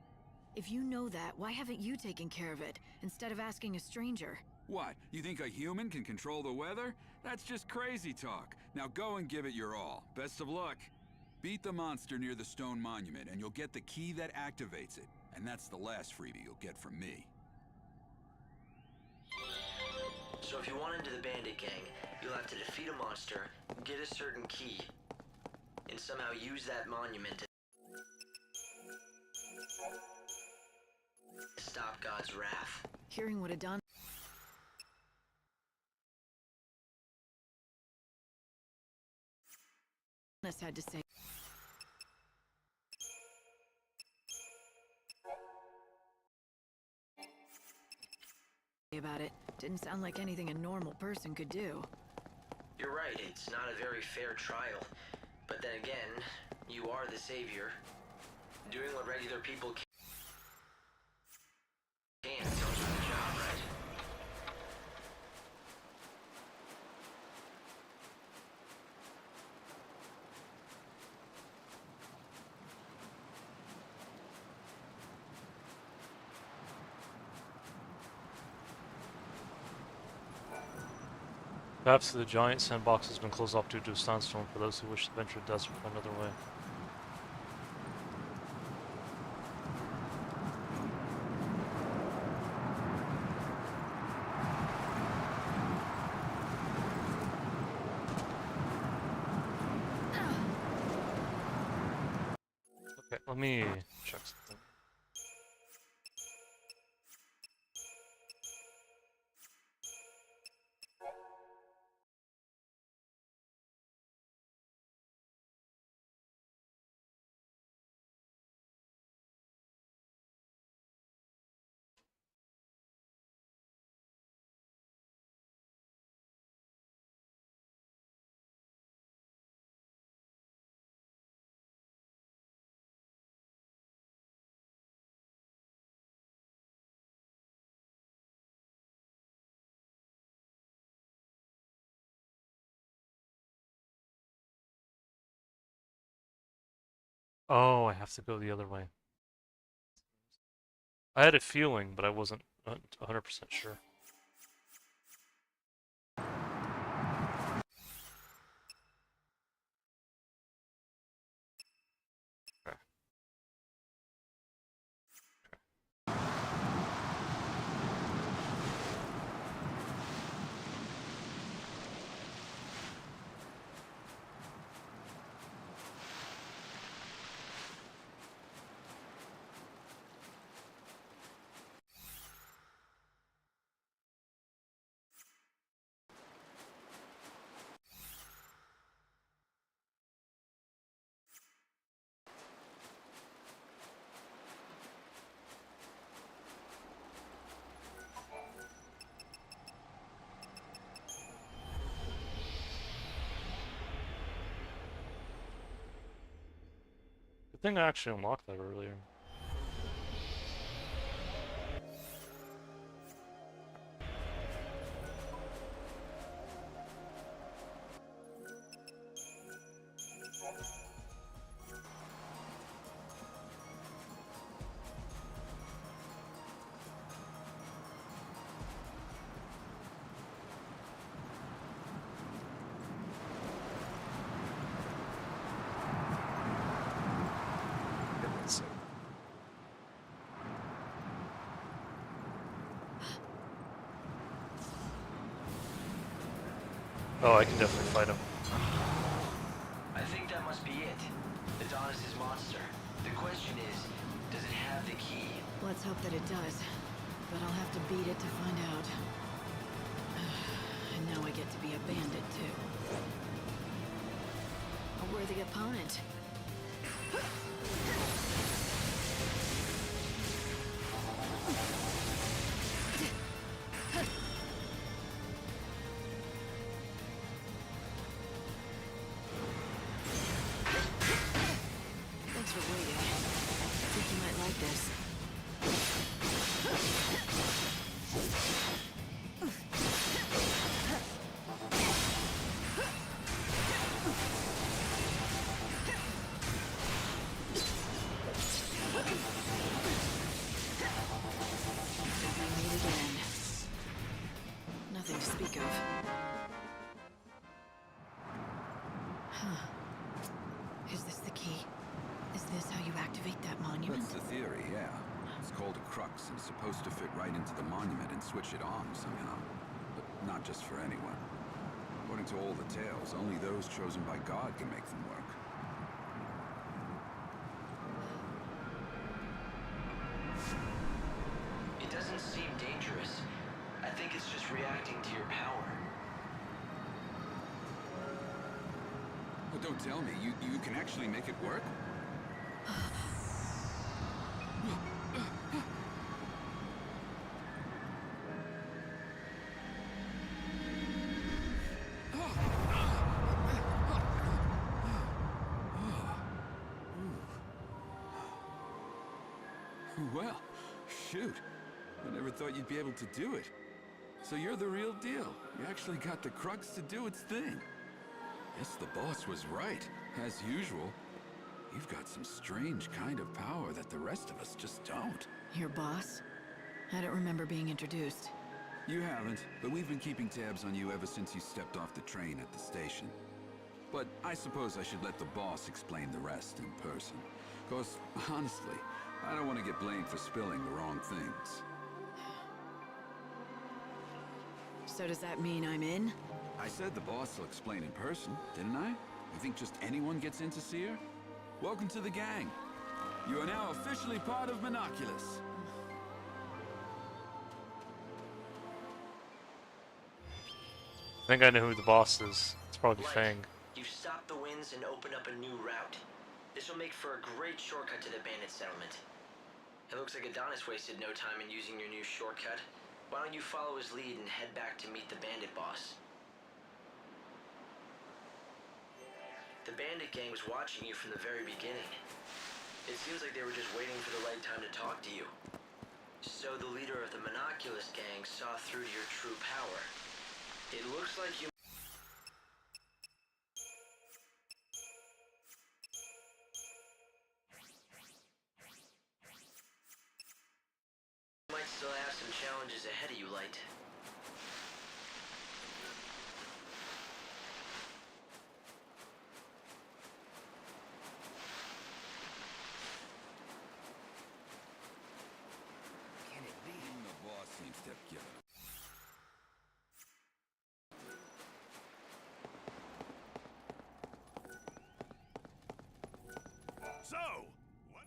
If you know that, why haven't you taken care of it, instead of asking a stranger? What, you think a human can control the weather? That's just crazy talk. Now go and give it your all. Best of luck. Beat the monster near the stone monument, and you'll get the key that activates it. And that's the last freebie you'll get from me. So if you want into the bandit gang, you'll have to defeat a monster, get a certain key, and somehow use that monument to stop God's wrath. Hearing what Adonis had to say about it didn't sound like anything a normal person could do. You're right, it's not a very fair trial. But then again, you are the savior. Doing what regular people can comes with the job, right? Perhaps the giant sandbox has been closed off due to a sandstorm for those who wish to venture the desert another way. Okay, let me check something. Oh, I have to go the other way. I had a feeling, but I wasn't 100% sure. Okay. Good thing I actually unlocked that earlier. Oh, I can definitely fight him. I think that must be it. Adonis's monster. The question is, does it have the key? Let's hope that it does. But I'll have to beat it to find out. And now I get to be a bandit, too. A worthy opponent. Thanks for waiting. I think you might like this. We meet again. Nothing to speak of. Huh. Is this the key? Is this how you activate that monument? That's the theory, yeah. It's called a crux and supposed to fit right into the monument and switch it on somehow. But not just for anyone. According to all the tales, only those chosen by God can make them work. It doesn't seem dangerous. I think it's just reacting to your power. But don't tell me, you can actually make it work? Well, shoot. I never thought you'd be able to do it. So you're the real deal. You actually got the crux to do its thing. Guess the boss was right. As usual, you've got some strange kind of power that the rest of us just don't. Your boss? I don't remember being introduced. You haven't, but we've been keeping tabs on you ever since you stepped off the train at the station. But I suppose I should let the boss explain the rest in person. 'Cause, honestly, I don't want to get blamed for spilling the wrong things. So does that mean I'm in? I said the boss will explain in person, didn't I? You think just anyone gets in to see her? Welcome to the gang. You are now officially part of Monoculus. I think I know who the boss is. It's probably Light, Fang. you've stopped the winds and opened up a new route. This will make for a great shortcut to the bandit settlement. It looks like Adonis wasted no time in using your new shortcut. Why don't you follow his lead and head back to meet the bandit boss? The bandit gang was watching you from the very beginning. It seems like they were just waiting for the right time to talk to you. So the leader of the Monoculus gang saw through to your true power. It looks like you might still have some challenges ahead of you, Light. Can it be? Even the boss seems to have given up. So, what?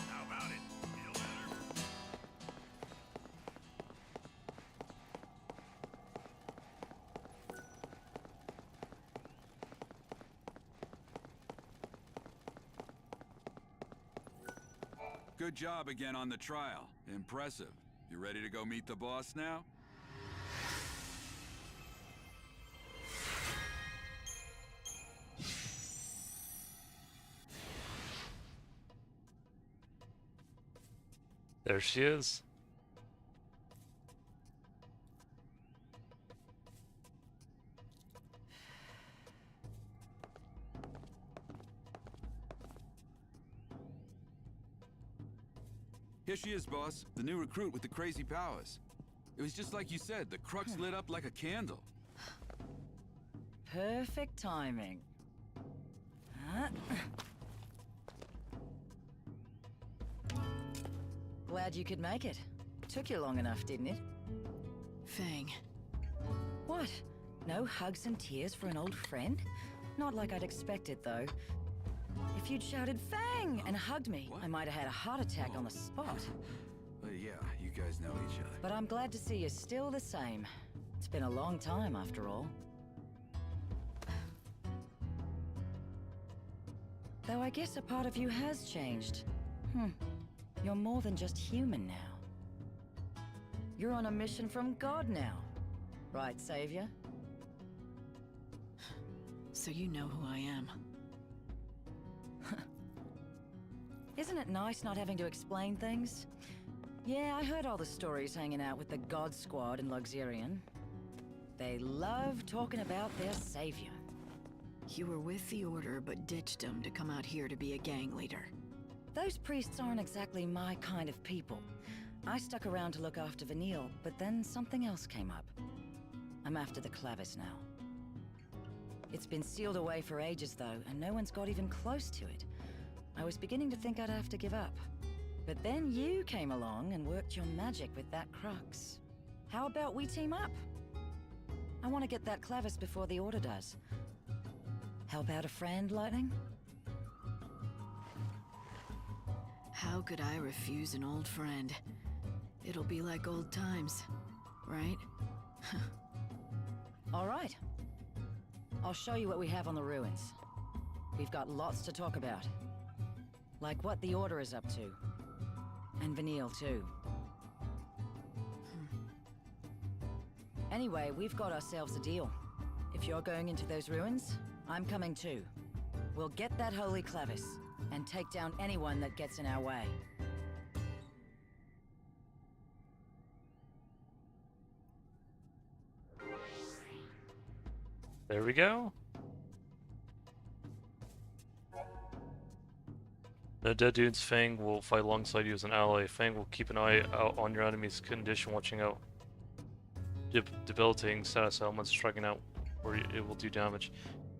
How about it? Feel better? Good job again on the trial. Impressive. You ready to go meet the boss now? There she is. Here she is, boss. The new recruit with the crazy powers. It was just like you said, the crux lit up like a candle. Perfect timing. Huh? Glad you could make it. Took you long enough, didn't it? Fang, What? No hugs and tears for an old friend? Not like I'd expected, though. If you'd shouted Fang and hugged me, I might have had a heart attack on the spot. Yeah, you guys know each other. But I'm glad to see you're still the same. It's been a long time, after all. Though I guess a part of you has changed. You're more than just human now. You're on a mission from God now. Right, Savior? So you know who I am. Isn't it nice not having to explain things? Yeah, I heard all the stories hanging out with the God Squad in Luxurion. They love talking about their savior. You were with the Order, but ditched them to come out here to be a gang leader. Those priests aren't exactly my kind of people. I stuck around to look after Vanille, but then something else came up. I'm after the Clavis now. It's been sealed away for ages, though, and no one's got even close to it. I was beginning to think I'd have to give up. But then you came along and worked your magic with that crux. How about we team up? I want to get that Clavis before the Order does. Help out a friend, Lightning? How could I refuse an old friend? It'll be like old times, right? All right. I'll show you what we have on the ruins. We've got lots to talk about. Like what the Order is up to. And Vanille, too. Anyway, we've got ourselves a deal. If you're going into those ruins, I'm coming too. We'll get that holy Clavis, and take down anyone that gets in our way. There we go. The dead dude's Fang will fight alongside you as an ally. Fang will keep an eye out on your enemy's condition, watching out debilitating status elements striking out where it will do damage.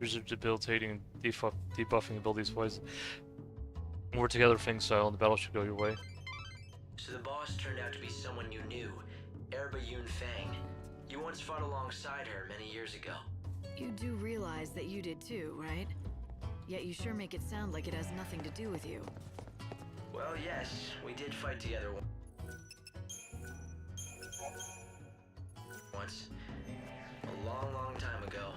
Use your debilitating and debuffing abilities wise. Work together Fang style and the battle should go your way. So the boss turned out to be someone you knew, Erba Yun Fang. You once fought alongside her many years ago. You do realize that you did too, right? Yet you sure make it sound like it has nothing to do with you. Well, yes, we did fight together once. A long, long time ago.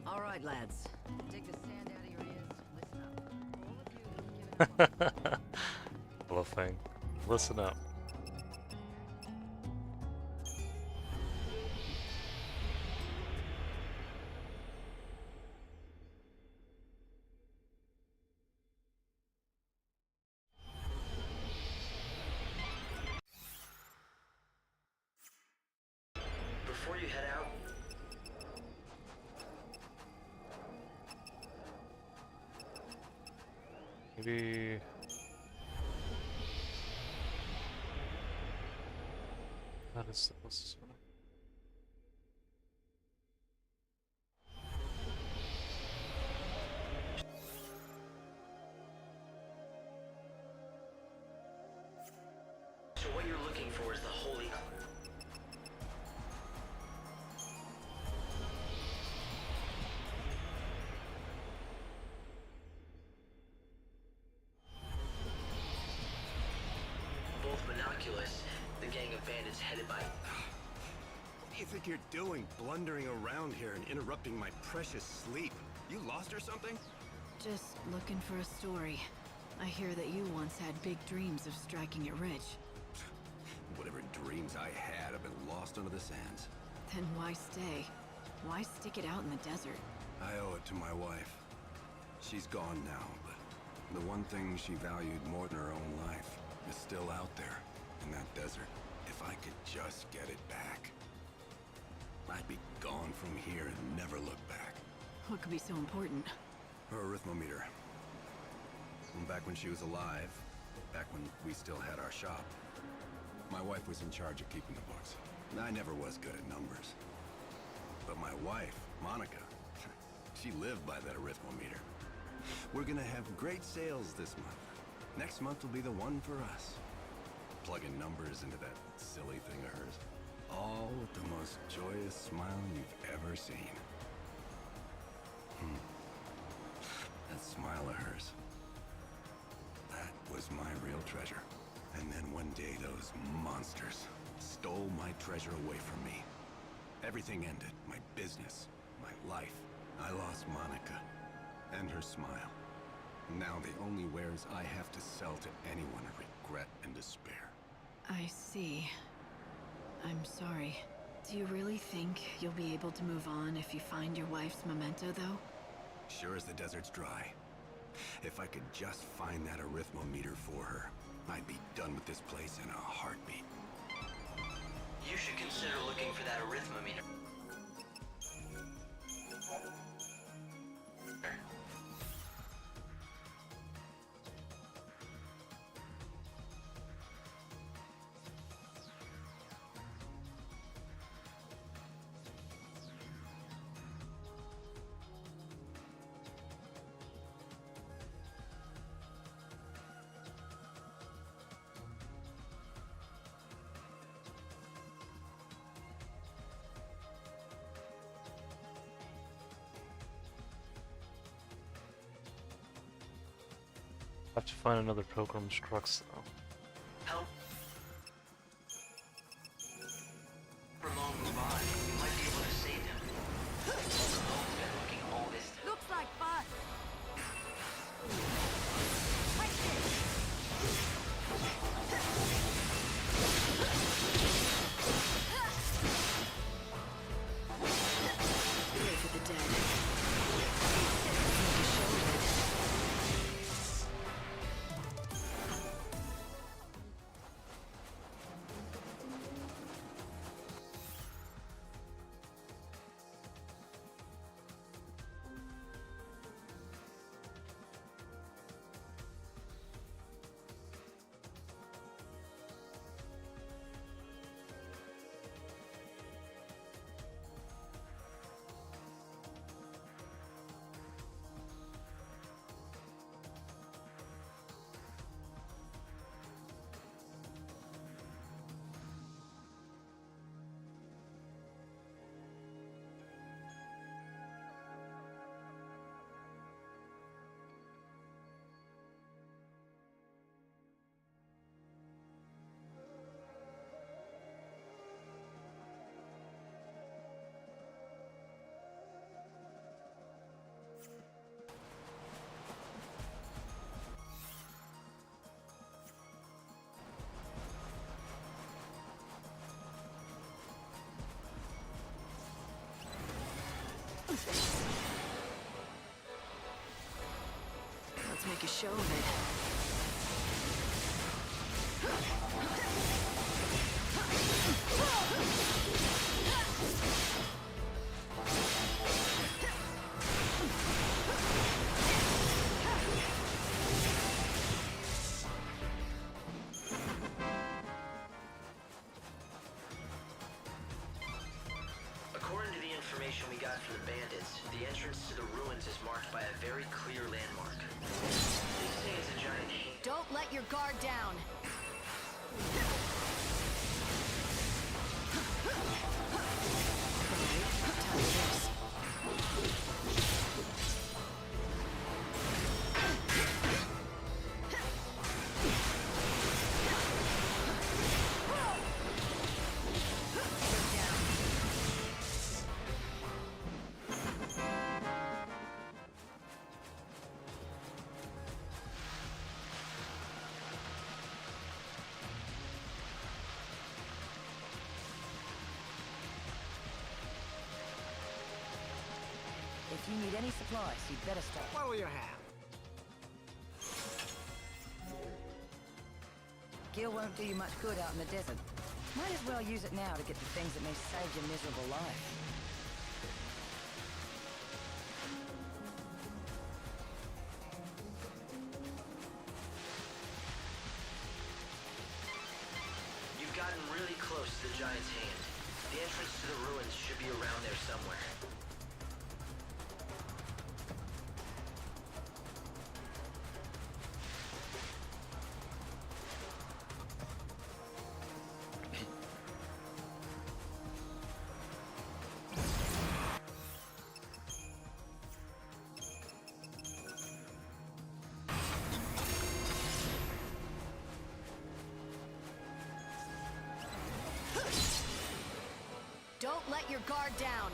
All right, lads. Dig the sand out of your ears. Listen up. All of you have given up. Hello, Fang. Listen up. Before you head out, Maybe... That is the closest one. so what you're looking for is the holy... Both Monoculus, the gang of bandits headed by... What do you think you're doing, blundering around here and interrupting my precious sleep? You lost or something? Just looking for a story. I hear that you once had big dreams of striking it rich. Whatever dreams I had have been lost under the sands. Then why stay? Why stick it out in the desert? I owe it to my wife. She's gone now, but the one thing she valued more than her own life is still out there in that desert. If I could just get it back, I'd be gone from here and never look back. What could be so important? Her arithmometer. From back when she was alive, back when we still had our shop, my wife was in charge of keeping the books. I never was good at numbers. But my wife, Monica, she lived by that arithmometer. We're gonna have great sales this month. Next month will be the one for us. Plugging numbers into that silly thing of hers. All with the most joyous smile you've ever seen. That smile of hers. That was my real treasure. And then one day those monsters stole my treasure away from me. Everything ended. My business, my life. I lost Monica and her smile. Now the only wares I have to sell to anyone are regret and despair. I see. I'm sorry. Do you really think you'll be able to move on if you find your wife's memento, though? Sure as the desert's dry. If I could just find that arithmometer for her, I'd be done with this place in a heartbeat. You should consider looking for that arithmometer. I have to find another Pilgrim's Crux though. Help. Ramon move on. You might be able to save him. Ramon's been looking all this time. Looks like fun. Pray for the dead. Let's make a show of it. According to the information we got from the bandits, the entrance to the ruins is marked by a very clear landmark. They say it's a giant hand. Don't let your guard down. If you need any supplies, you'd better start. What will you have? Gil won't do you much good out in the desert. Might as well use it now to get the things that may save your miserable life. close to the Giant's Hand. The entrance to the ruins should be around there somewhere. Don't let your guard down.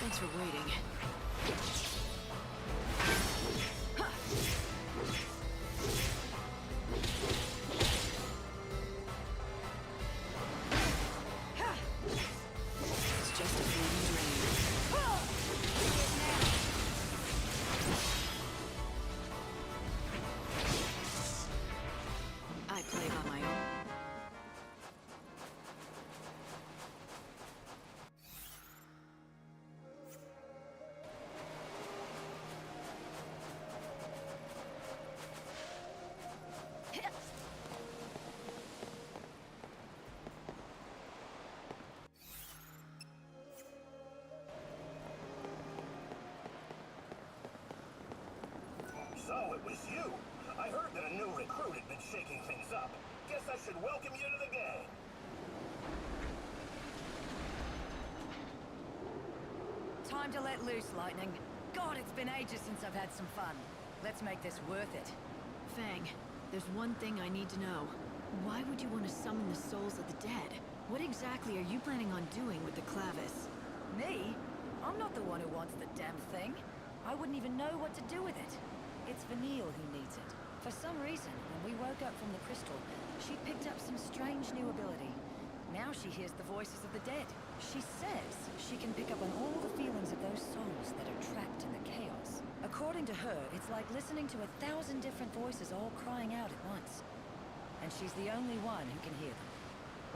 Thanks for waiting. It's just a fleeting dream. I play by my own. So it was you. I heard that a new recruit had been shaking things up. Guess I should welcome you to the gang. Time to let loose, Lightning. God, it's been ages since I've had some fun. Let's make this worth it. Fang, there's one thing I need to know. Why would you want to summon the souls of the dead? What exactly are you planning on doing with the Clavis? Me? I'm not the one who wants the damn thing. I wouldn't even know what to do with it. It's Vanille who needs it. For some reason, when we woke up from the crystal, she picked up some strange new ability. Now she hears the voices of the dead. She says she can pick up on all the feelings of those souls that are trapped in the chaos. According to her, it's like listening to 1,000 different voices all crying out at once. And she's the only one who can hear them.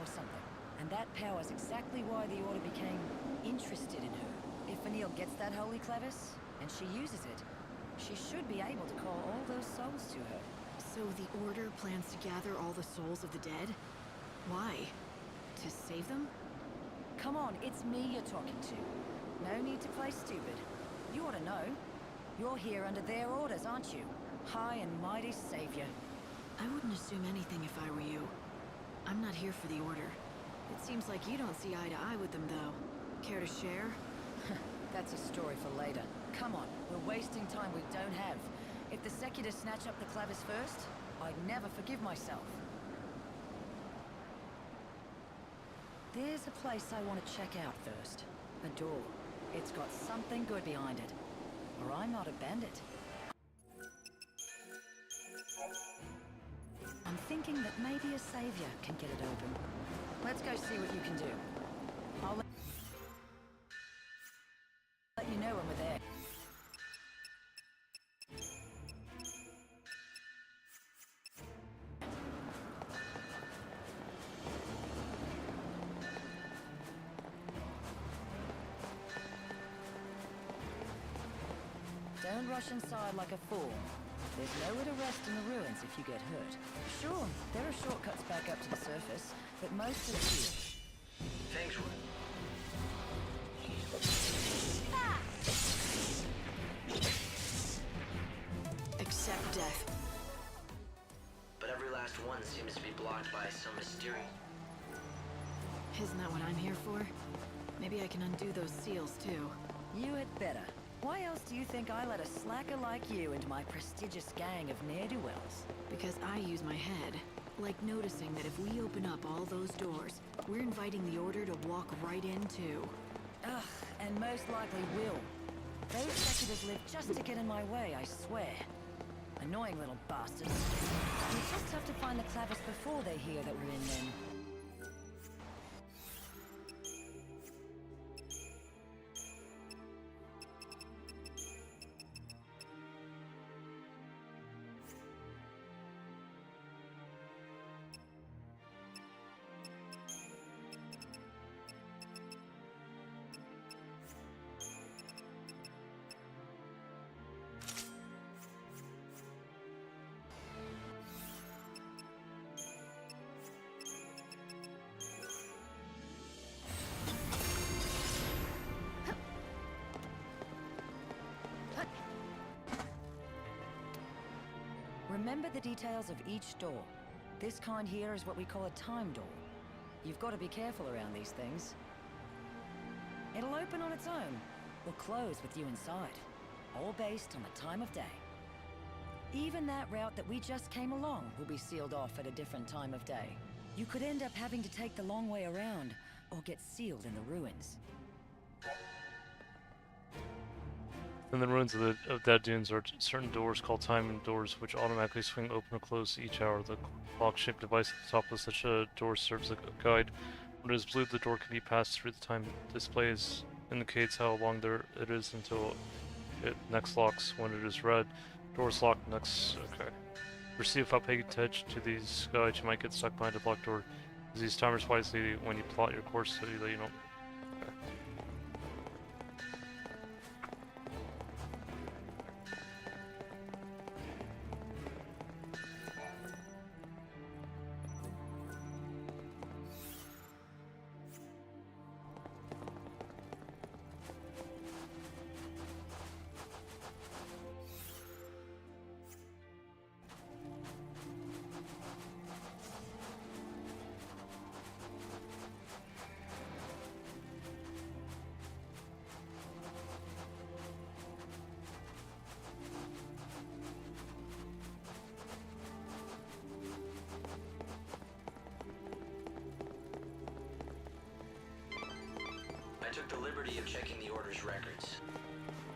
Or something. And that power's exactly why the Order became interested in her. If Vanille gets that holy Clavis, and she uses it, she should be able to call all those souls to her. So the Order plans to gather all the souls of the dead? Why? To save them? Come on, it's me you're talking to. No need to play stupid. You ought to know. You're here under their orders, aren't you? High and mighty savior. I wouldn't assume anything if I were you. I'm not here for the Order. It seems like you don't see eye to eye with them, though. Care to share? That's a story for later. Come on, we're wasting time we don't have. If the Secular snatch up the Clavis first, I'd never forgive myself. There's a place I want to check out first. A door. It's got something good behind it. Or I'm not a bandit. I'm thinking that maybe a savior can get it open. Let's go see what you can do. I'll let you know when we're there. Don't rush inside like a fool. There's nowhere to rest in the ruins if you get hurt. Sure, there are shortcuts back up to the surface, but most are here. Thanks, Accept death. but every last one seems to be blocked by some mysterious... Isn't that what I'm here for? Maybe I can undo those seals, too. You had better. Why else do you think I let a slacker like you into my prestigious gang of ne'er-do-wells? Because I use my head. Like noticing that if we open up all those doors, we're inviting the Order to walk right in, too. Ugh, and most likely will. Those Secuitors live just to get in my way, I swear. Annoying little bastards. We just have to find the Clavis before they hear that we're in them. Remember the details of each door. This kind here is what we call a time door. You've got to be careful around these things. It'll open on its own, or close with you inside, all based on the time of day. Even that route that we just came along will be sealed off at a different time of day. You could end up having to take the long way around, or get sealed in the ruins. In the ruins of Dead Dunes are certain doors called timing doors, which automatically swing open or close each hour. The clock-shaped device at the top of such a door serves as a guide. When it is blue, the door can be passed through. The time displays indicates how long there it is until it next locks. When it is red, doors lock next. Okay. Proceed without paying attention to these guides. You might get stuck behind a blocked door. Use these timers wisely when you plot your course so that you don't. Okay. I took the liberty of checking the Order's records.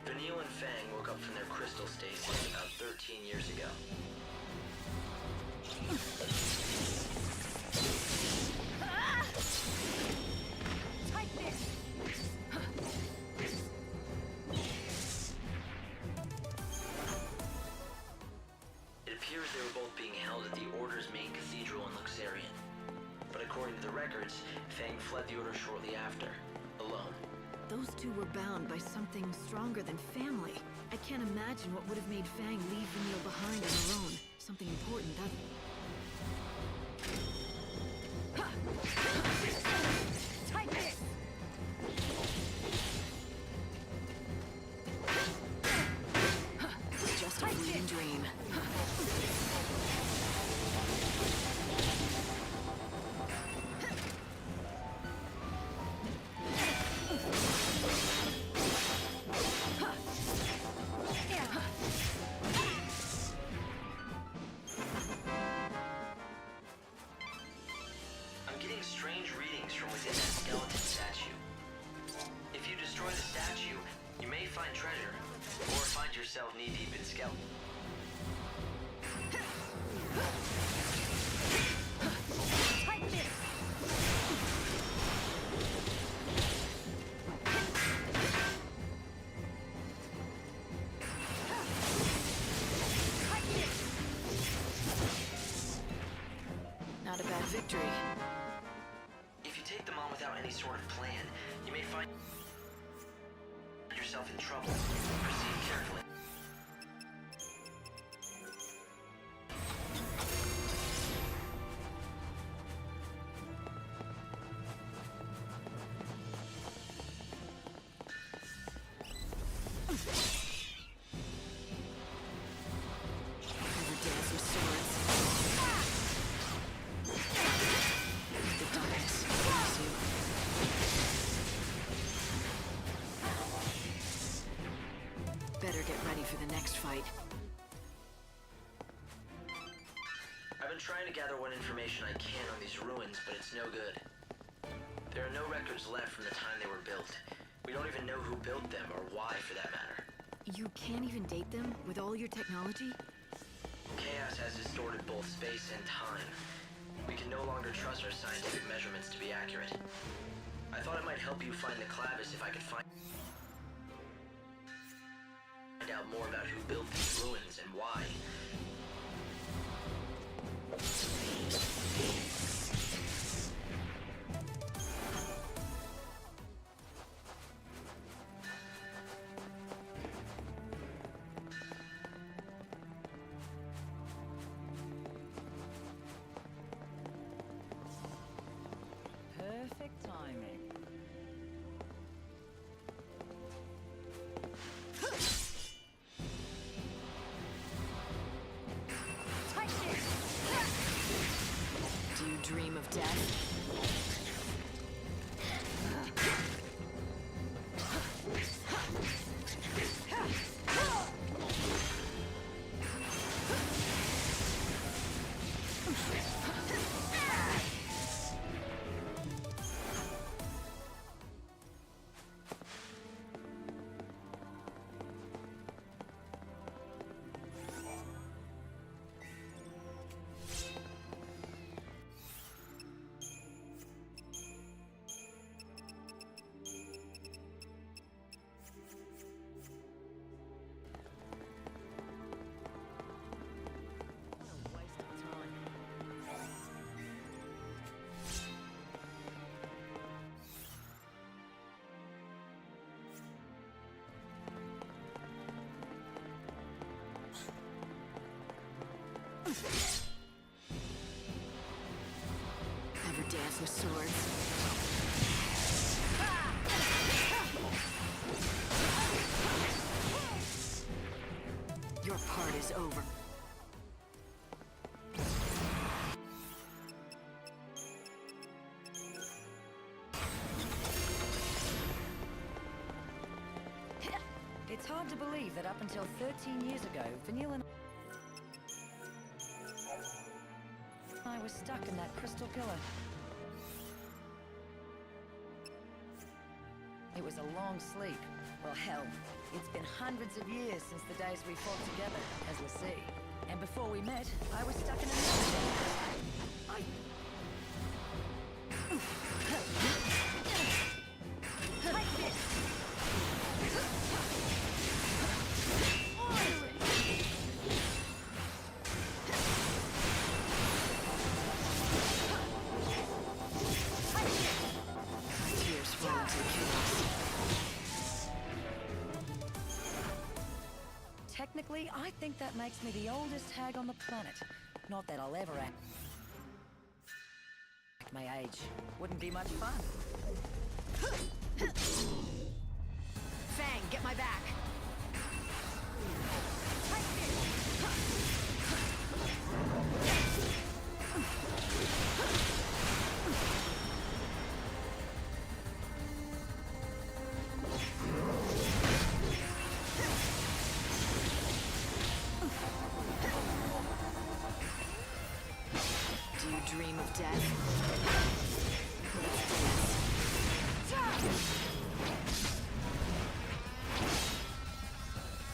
Vanille and Fang woke up from their crystal stasis about 13 years ago. It appears they were both being held at the Order's main cathedral in Luxarian. But according to the records, Fang fled the Order shortly after. Alone. Those two were bound by something stronger than family. I can't imagine what would have made Fang leave Vanille behind on her own. Something important, that... It's just a fleeting dream. Knee-deep in skeleton. Not a bad victory. If you take them on without any sort of plan, you may find yourself in trouble. Proceed carefully. I've been trying to gather what information I can on these ruins, but it's no good. There are no records left from the time they were built. We don't even know who built them, or why, for that matter. You can't even date them with all your technology? Chaos has distorted both space and time. We can no longer trust our scientific measurements to be accurate. I thought it might help you find the Clavis if I could find out more about who built these ruins and why. Perfect timing. with swords. Your part is over. It's hard to believe that up until 13 years ago, Vanille and I were stuck in that crystal pillar. It was a long sleep. Well, hell, it's been hundreds of years since the days we fought together, as we'll see. And before we met, I was stuck in a Take this! Tears fall into chaos. Technically, I think that makes me the oldest hag on the planet. Not that I'll ever act my age. Wouldn't be much fun. Fang, get my back! Do you dream of death?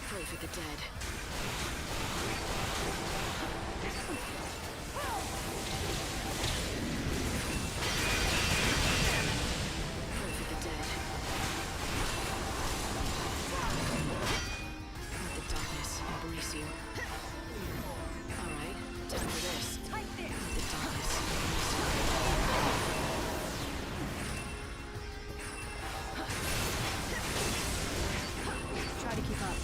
Pray for the dead. Pray for the dead. Let the darkness embrace you. Alright, time for this. Let the darkness embrace you. Try to keep up.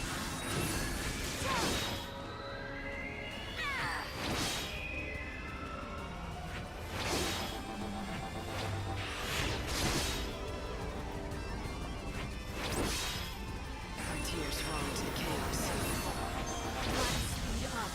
Our tears fall into chaos. Let's speed up.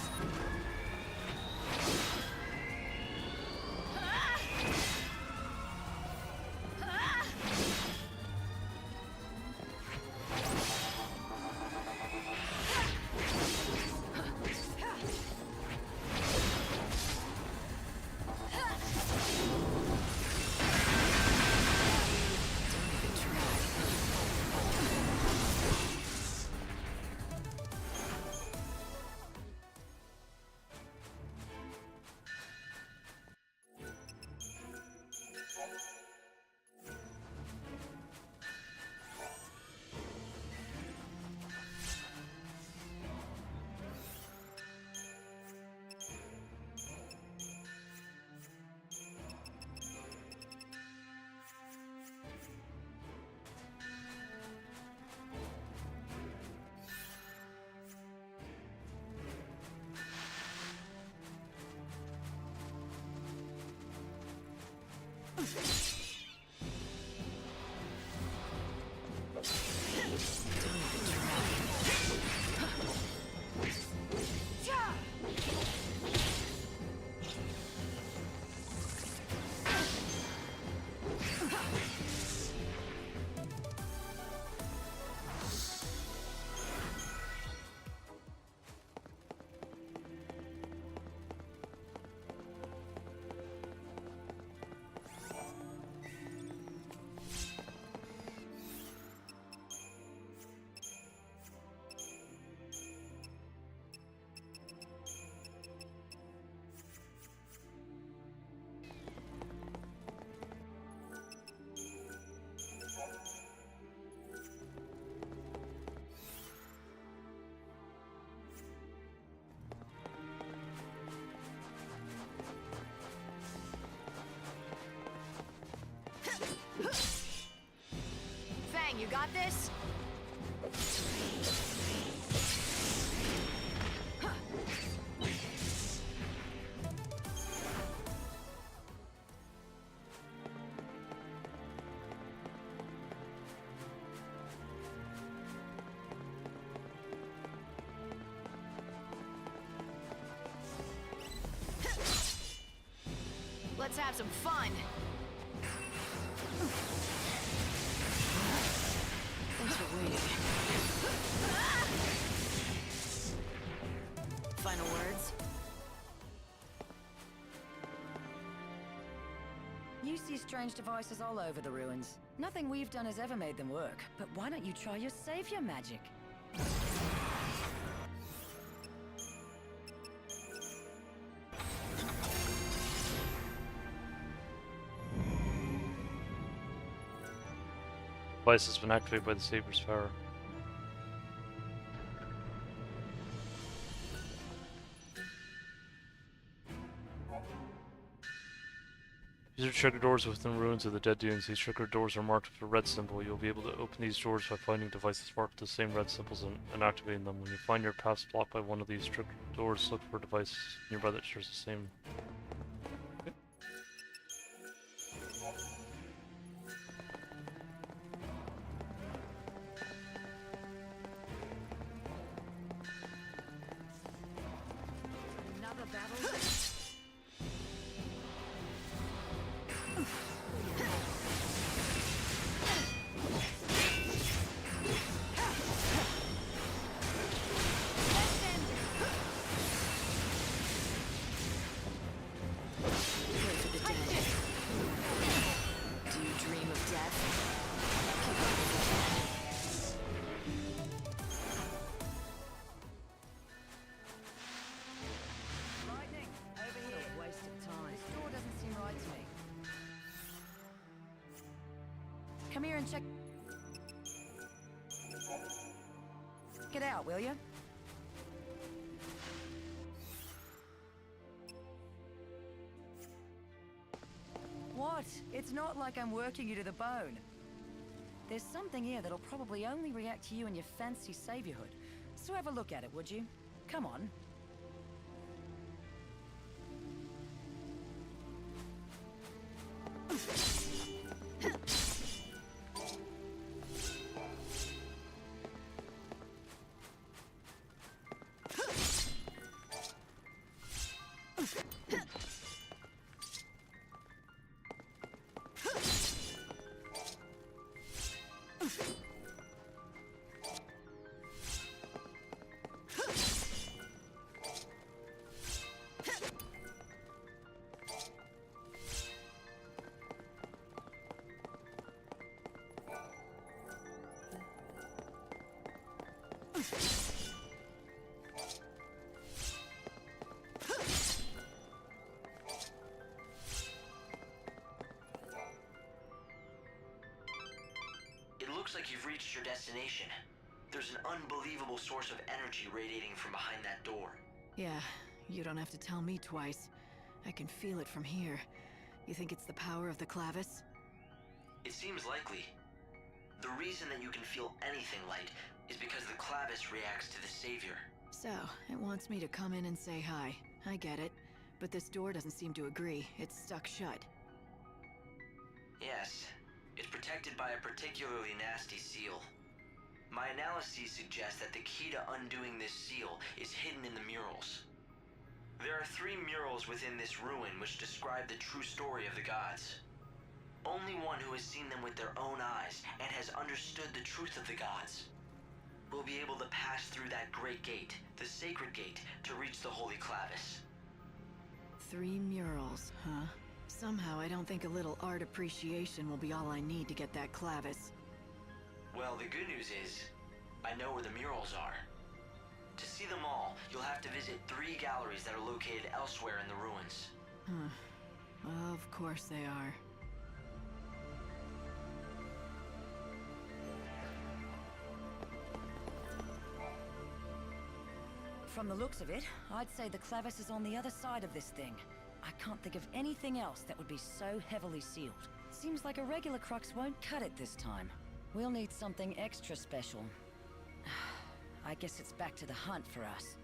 Fang, you got this? have some fun. Thanks for waiting. Final words? You see strange devices all over the ruins. Nothing we've done has ever made them work, but why don't you try your savior magic? Device has been activated by the Saber's power. These are trigger doors within ruins of the Dead Dunes. These trigger doors are marked with a red symbol. You'll be able to open these doors by finding devices marked with the same red symbols and activating them. When you find your path blocked by one of these trigger doors, look for a device nearby that shares the same. Okay. Another battle? Come here and check it out, will you? What? It's not like I'm working you to the bone. There's something here that'll probably only react to you and your fancy saviorhood. So have a look at it, would you? Come on. It looks like you've reached your destination. There's an unbelievable source of energy radiating from behind that door. Yeah, you don't have to tell me twice. I can feel it from here. You think it's the power of the clavis? It seems likely. The reason that you can feel anything light is because the clavis reacts to the savior. So, it wants me to come in and say hi. I get it. But this door doesn't seem to agree. It's stuck shut. Yes, it's protected by a particularly nasty seal. My analyses suggest that the key to undoing this seal is hidden in the murals. There are 3 murals within this ruin which describe the true story of the gods. Only one who has seen them with their own eyes and has understood the truth of the gods will be able to pass through that great gate, the sacred gate, to reach the holy clavis. 3 murals, huh? Somehow I don't think a little art appreciation will be all I need to get that clavis. Well, the good news is, I know where the murals are. To see them all, you'll have to visit 3 galleries that are located elsewhere in the ruins. Of course they are. From the looks of it, I'd say the clavis is on the other side of this thing. I can't think of anything else that would be so heavily sealed. Seems like a regular crux won't cut it this time. We'll need something extra special. I guess it's back to the hunt for us.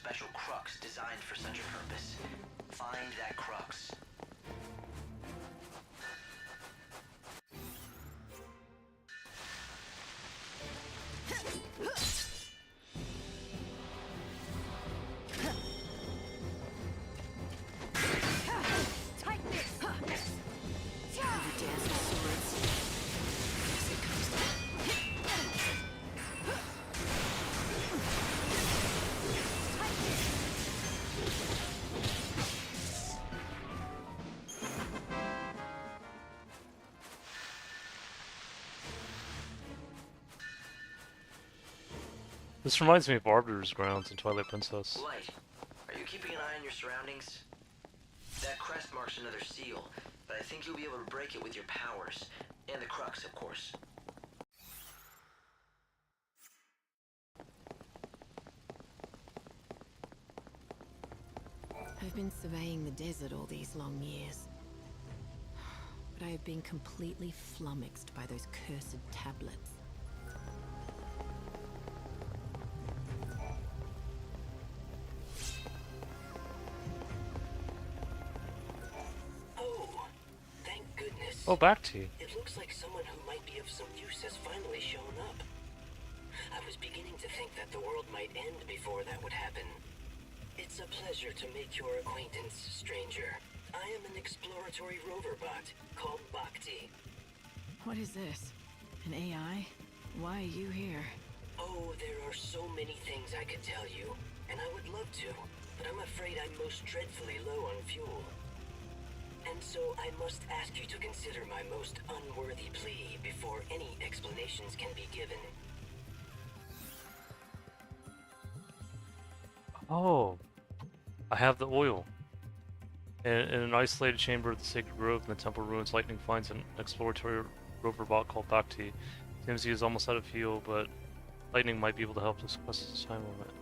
special crux designed for such a purpose. Find that crux. This reminds me of Arbiter's Grounds in Twilight Princess. Light, are you keeping an eye on your surroundings? That crest marks another seal, but I think you'll be able to break it with your powers. And the crux, of course. I've been surveying the desert all these long years. But I have been completely flummoxed by those cursed tablets. Oh, thank goodness. Oh, back to you. It looks like someone who might be of some use has finally shown up. I was beginning to think that the world might end before that would happen. It's a pleasure to make your acquaintance, stranger. I am an exploratory rover bot called Bhakti. What is this? An AI? Why are you here? Oh, there are so many things I could tell you, and I would love to, but I'm afraid I'm most dreadfully low on fuel. And so I must ask you to consider my most unworthy plea before any explanations can be given. Oh, I have the oil. In an isolated chamber of the Sacred Grove in the Temple Ruins, Lightning finds an exploratory rover bot called Bhakti. Seems he is almost out of fuel, but Lightning might be able to help discuss his time limit.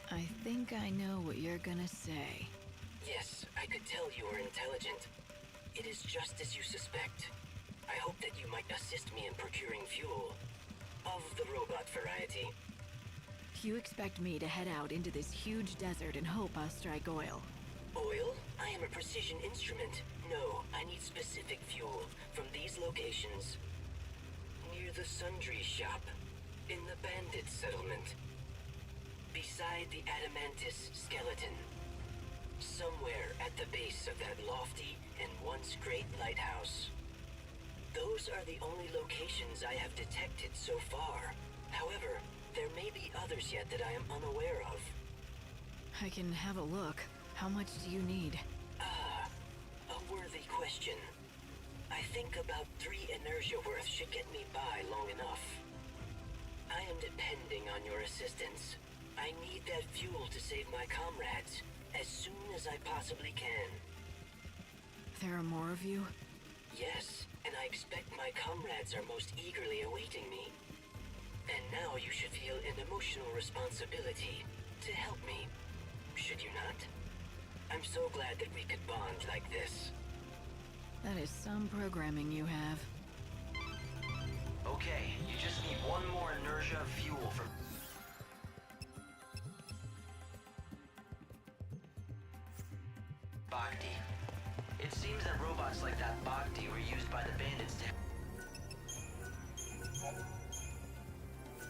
I think I know what you're gonna say. Yes, I could tell you are intelligent. It is just as you suspect. I hope that you might assist me in procuring fuel. Of the robot variety. You expect me to head out into this huge desert and hope I'll strike oil? Oil? I am a precision instrument. No, I need specific fuel from these locations. Near the sundry shop. In the bandit settlement. Beside the Adamantis skeleton. Somewhere at the base of that lofty and once great lighthouse. Those are the only locations I have detected so far. However, there may be others yet that I am unaware of. I can have a look. How much do you need? Ah, a worthy question. I think about 3 inertia worth should get me by long enough. I am depending on your assistance. I need that fuel to save my comrades as soon as I possibly can. There are more of you? Yes, and I expect my comrades are most eagerly awaiting me. And now you should feel an emotional responsibility to help me, should you not? I'm so glad that we could bond like this. That is some programming you have. Okay, you just need one more inertia of fuel from... Bhakti. It seems that robots like that Bhakti were used by the bandits to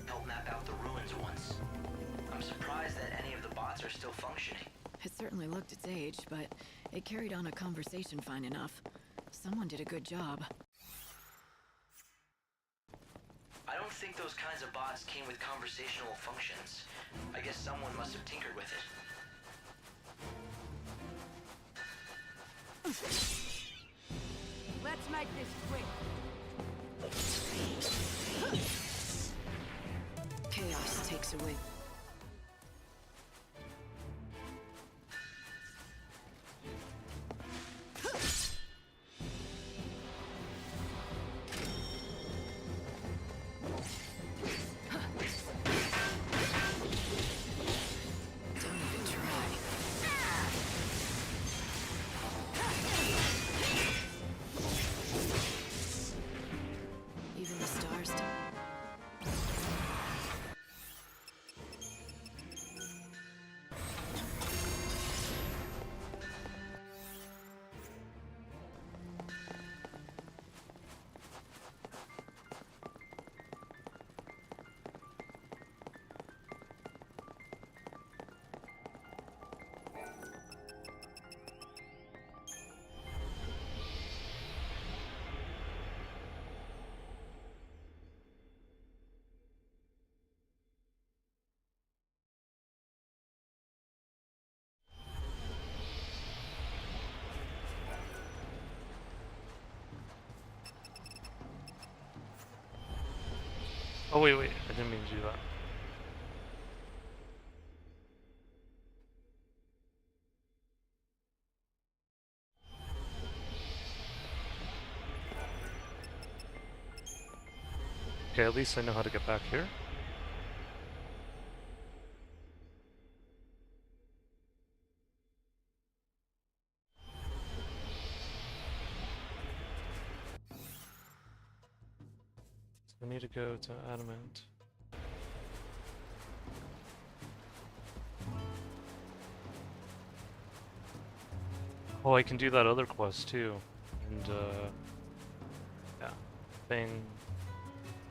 help map out the ruins once. I'm surprised that any of the bots are still functioning. It certainly looked its age, but it carried on a conversation fine enough. Someone did a good job. I don't think those kinds of bots came with conversational functions. I guess someone must have tinkered with it. Let's make this quick. Chaos takes away. Even the stars. Oh wait, I didn't mean to do that. Okay, at least I know how to get back here. So I need to go to Adamant. Oh, I can do that other quest too. And yeah. Fang.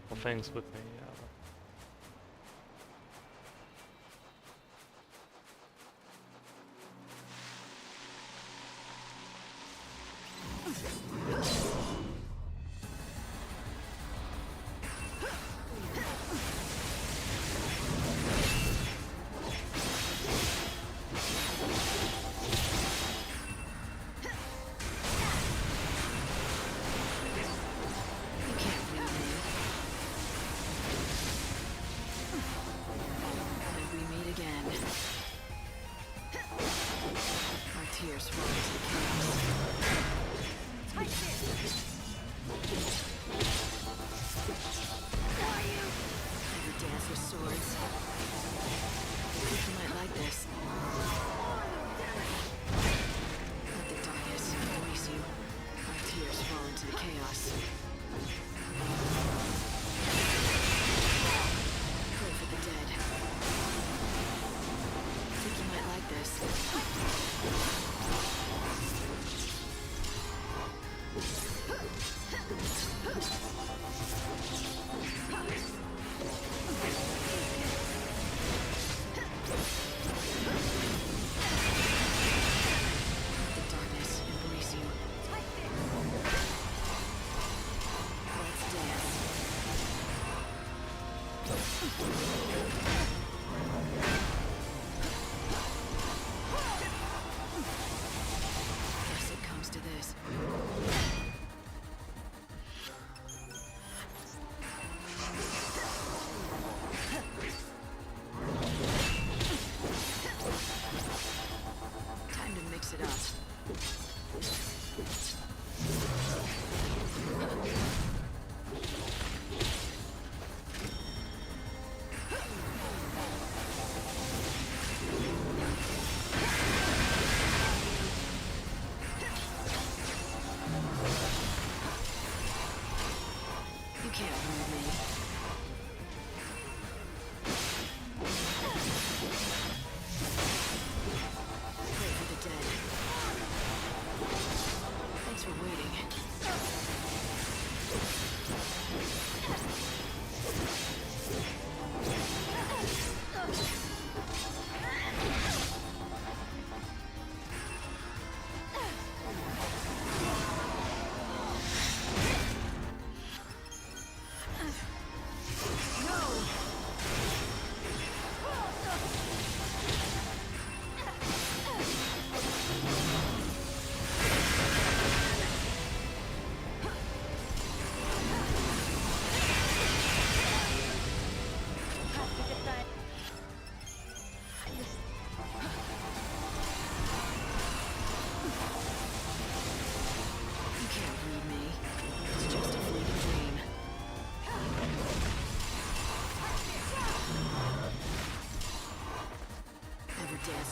Well, Fang's with me, yeah. Guess it comes to this. Time to mix it up.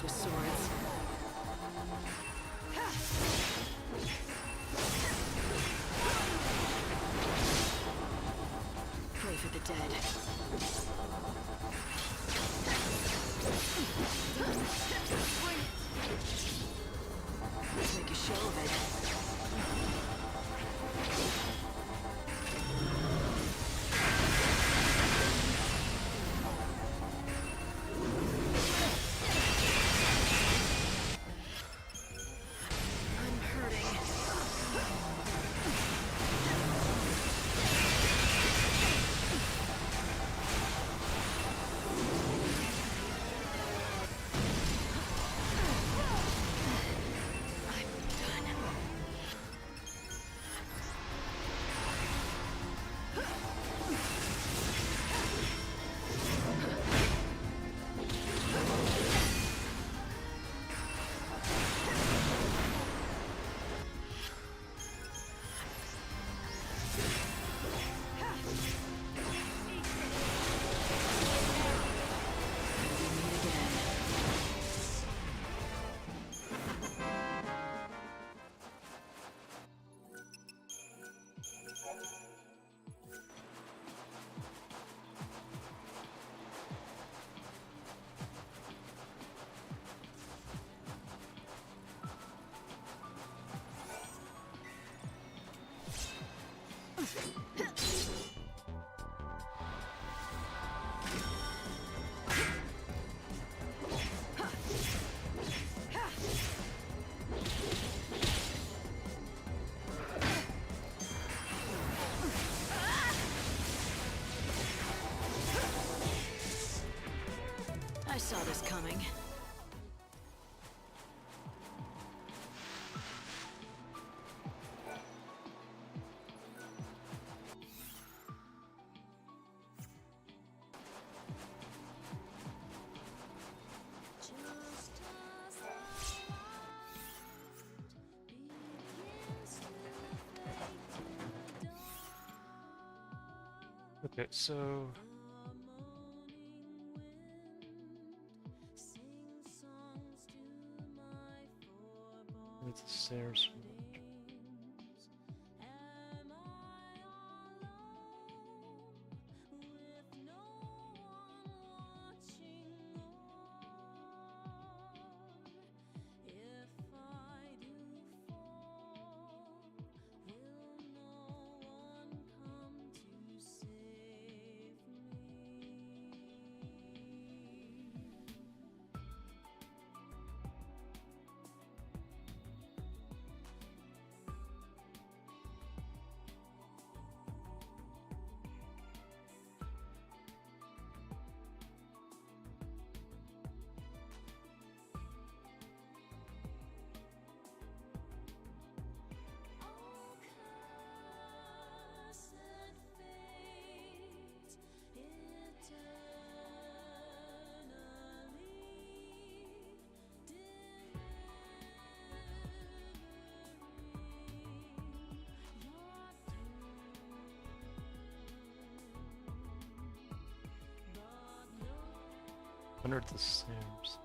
with swords. Pray for the dead. Let's make a show of it. I'm hurting. I saw this coming. Okay, so it's the stairs. Under the stairs.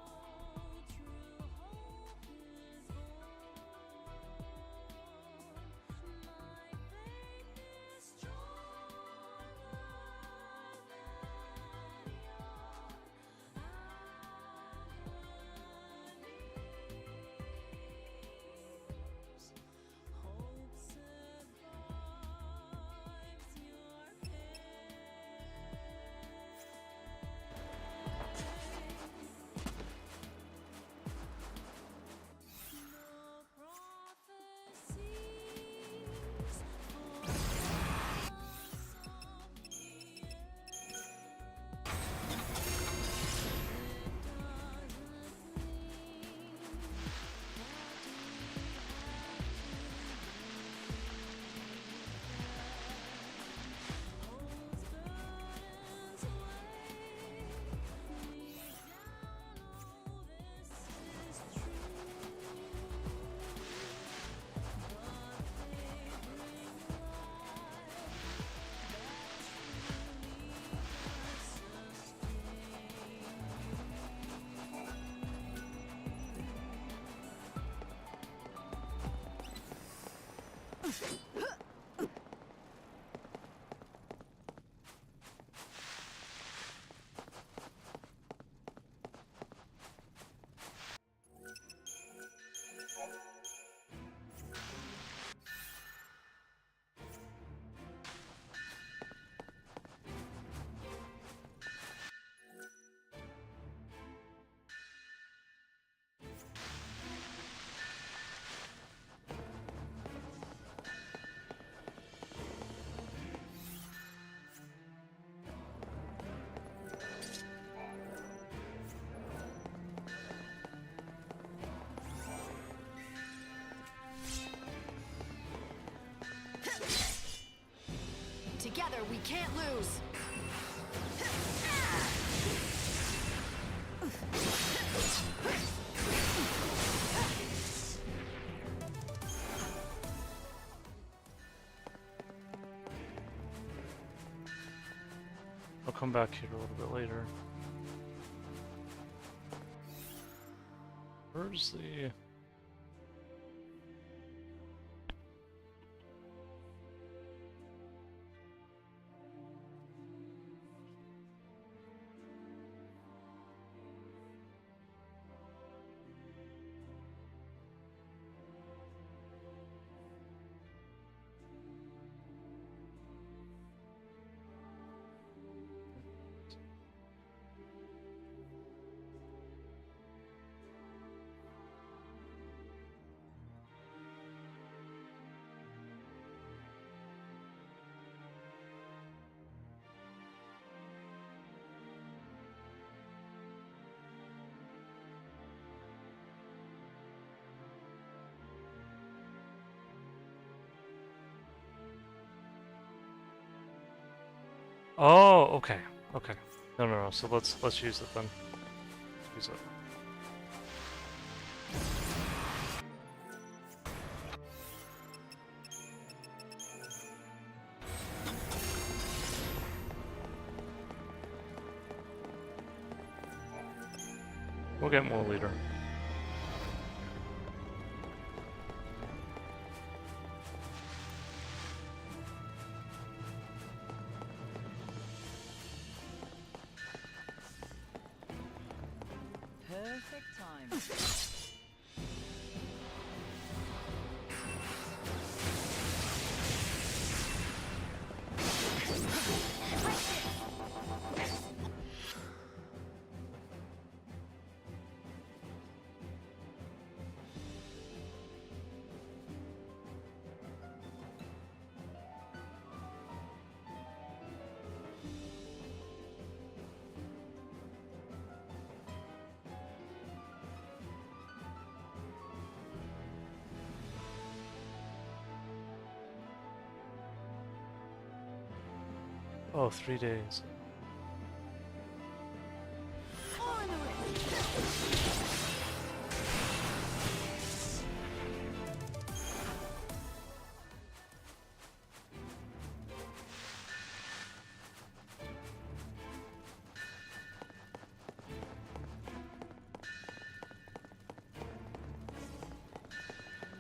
Together, we can't lose. I'll come back here a little bit later. Where's the... Oh, okay. Okay. No. So let's use it then. Use it. We'll get more later. Perfect time. Oh, 3 days.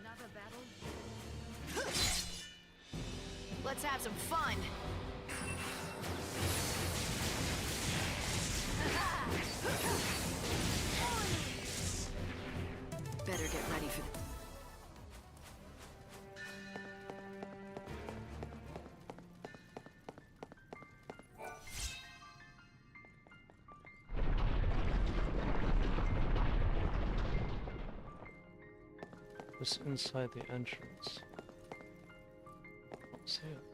Another battle? Let's have some fun. Better get ready for the... Just inside the entrance. Don't see it.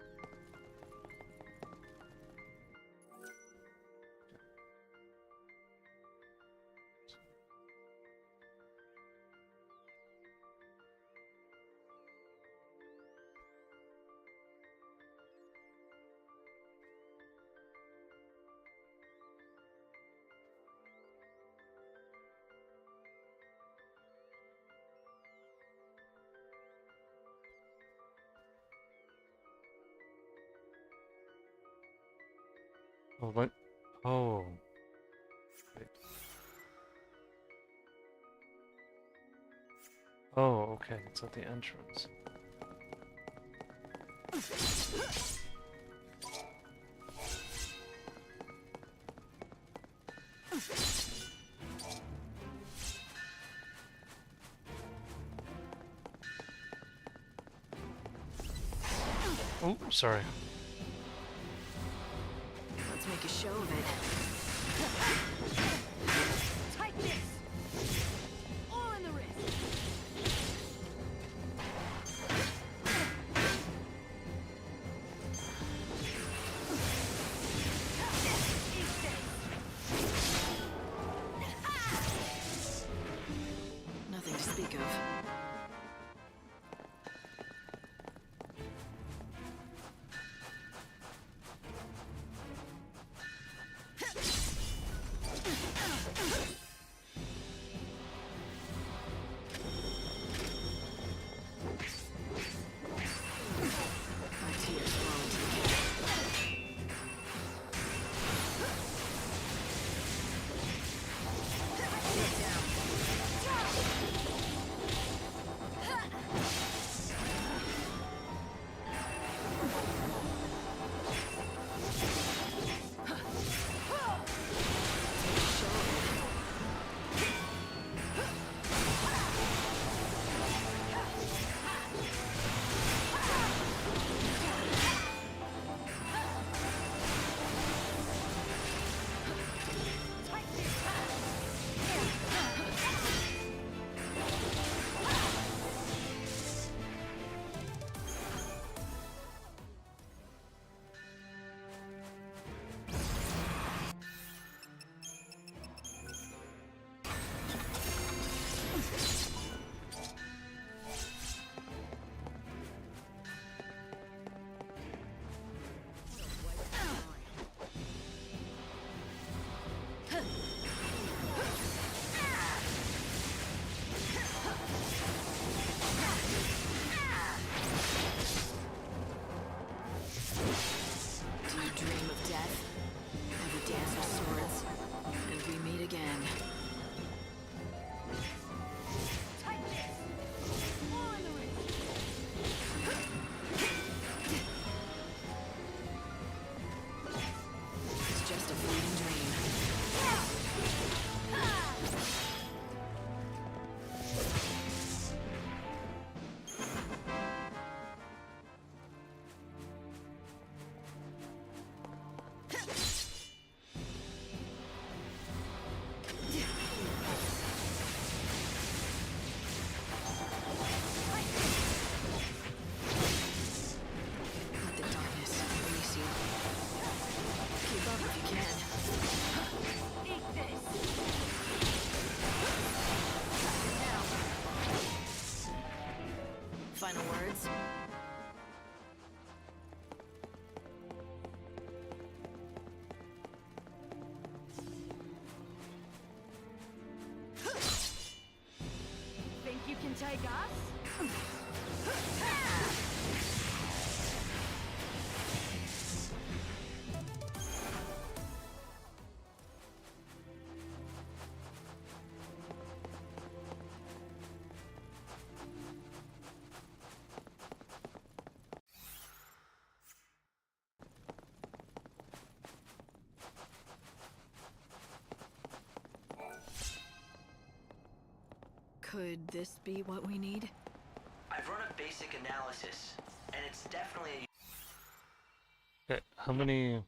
Oh, what? Oh. Wait. Oh, okay. It's at the entrance. Oh, sorry. Let's make a show of it. Take this! All in the wrist! Nothing to speak of. Final words? Think you can take us? Could this be what we need? I've run a basic analysis, and it's definitely Okay, how many...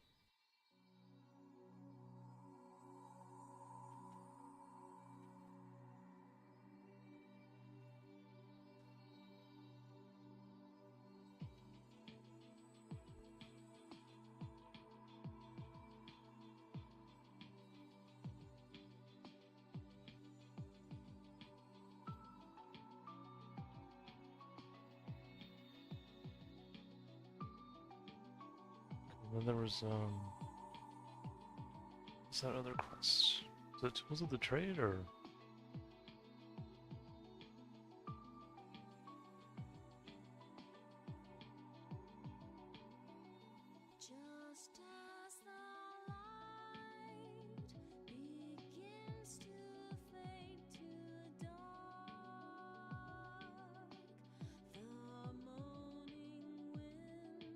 Then there was what's that other quest? Was it the trade or? Just as the light begins to fade to dark, the moaning wind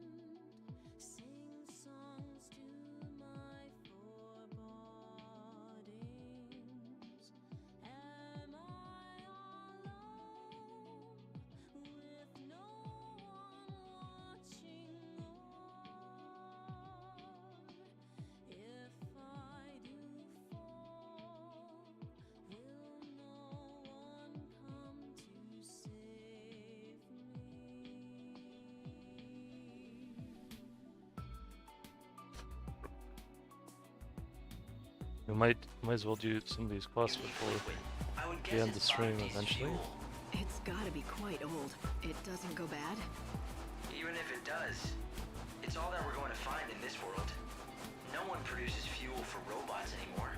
We might as well do some of these quests before we end the stream eventually. It's gotta be quite old. It doesn't go bad? Even if it does, it's all that we're going to find in this world. No one produces fuel for robots anymore.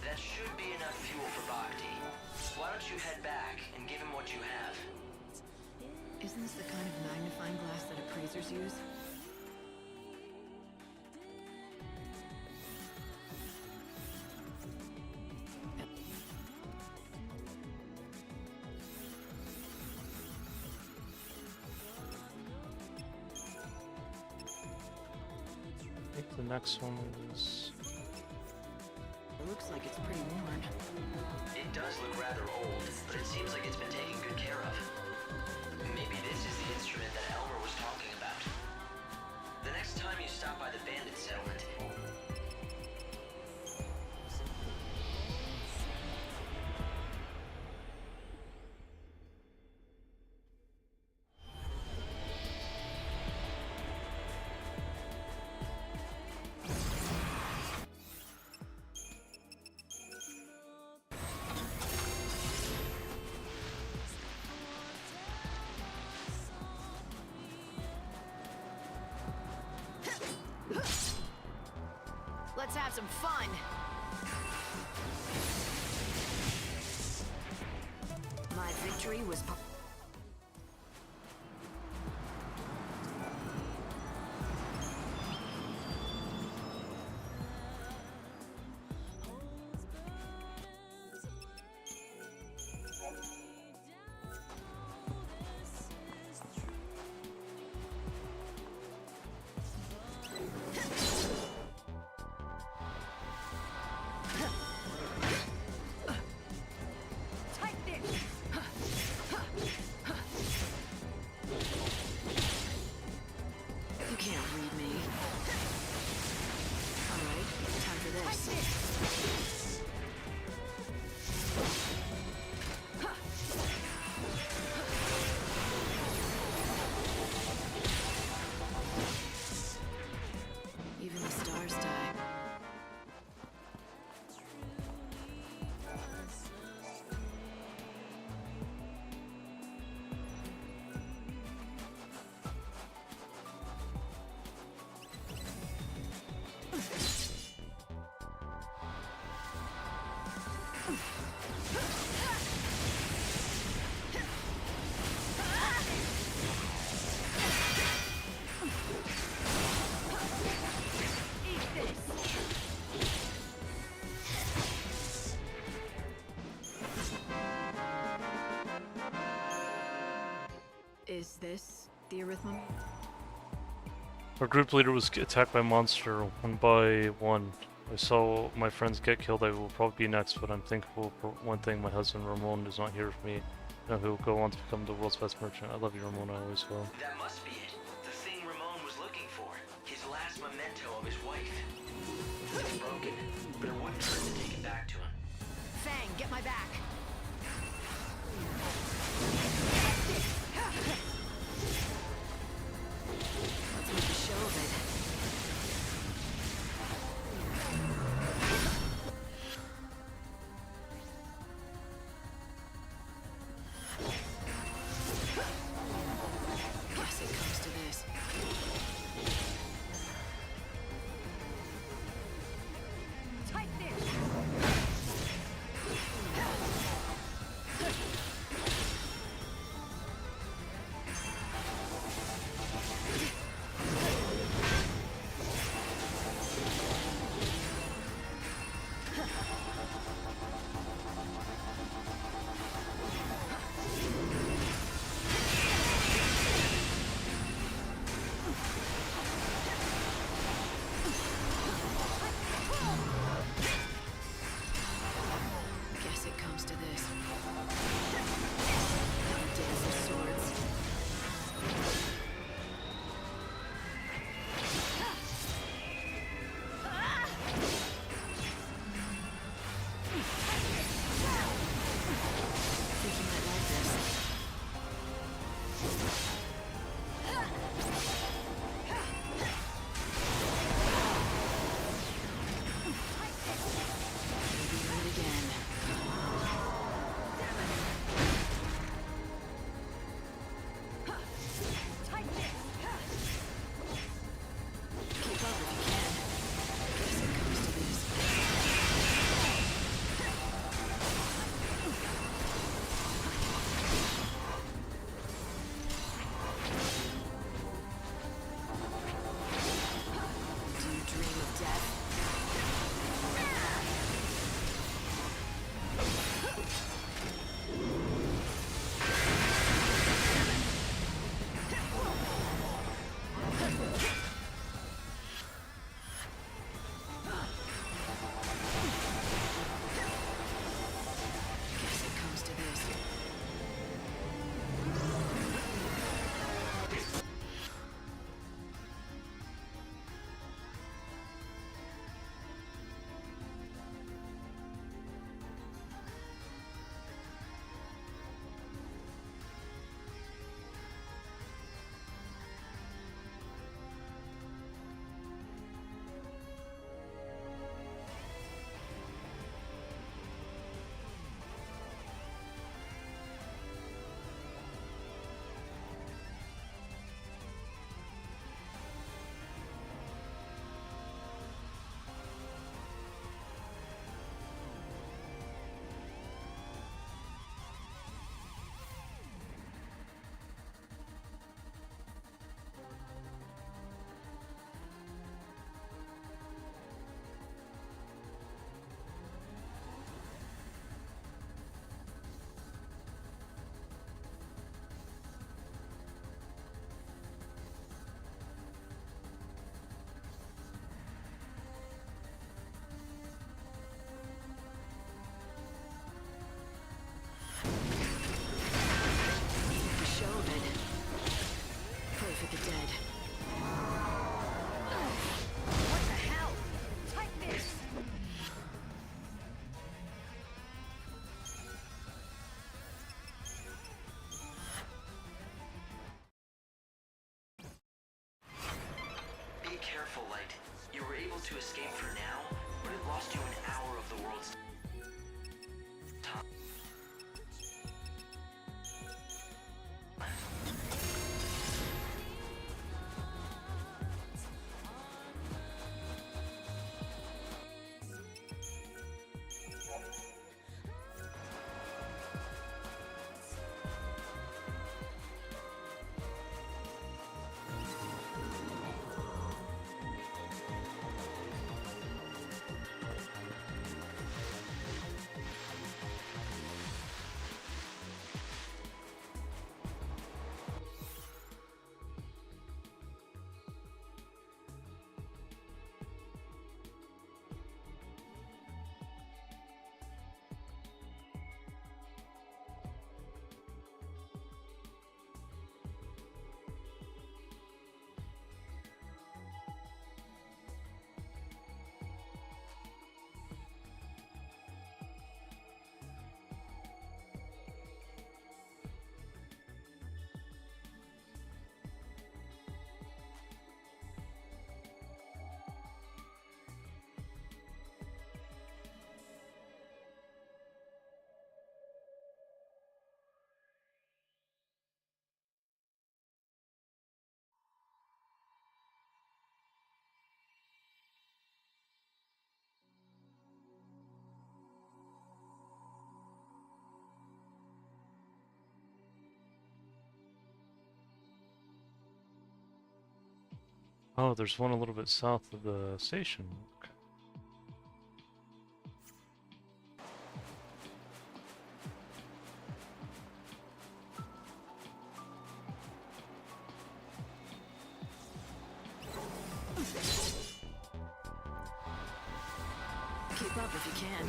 That should be enough fuel for Bhakti. Why don't you head back and give him what you have? Isn't this the kind of magnifying glass that appraisers use? I think the next one is... It looks like it's pretty worn. It does look rather old, but it seems like it's been taken good care of. Maybe this is the instrument that Elmer was talking about. The next time you stop by the bandit settlement, Let's have some fun! My victory was... You can't read me. Alright, time for this. Even the stars die. Is this the arrhythmia? Our group leader was attacked by a monster one by one. I saw my friends get killed. I will probably be next, but I'm thankful for one thing: my husband Ramon is not here with me. Now he will go on to become the world's best merchant. I love you, Ramon. I always will. that must be it. The thing Ramon was looking for. His last memento of his wife. It's broken, but it wouldn't hurt to take it back to him. Fang, get my back! Let's make a show of it. Guess it comes to this. Tight this! for the dead. What the hell? Take this! Be careful, Light. You were able to escape for now, but it lost you an hour of the world's time. Oh, there's one a little bit south of the station. Okay. Keep up if you can.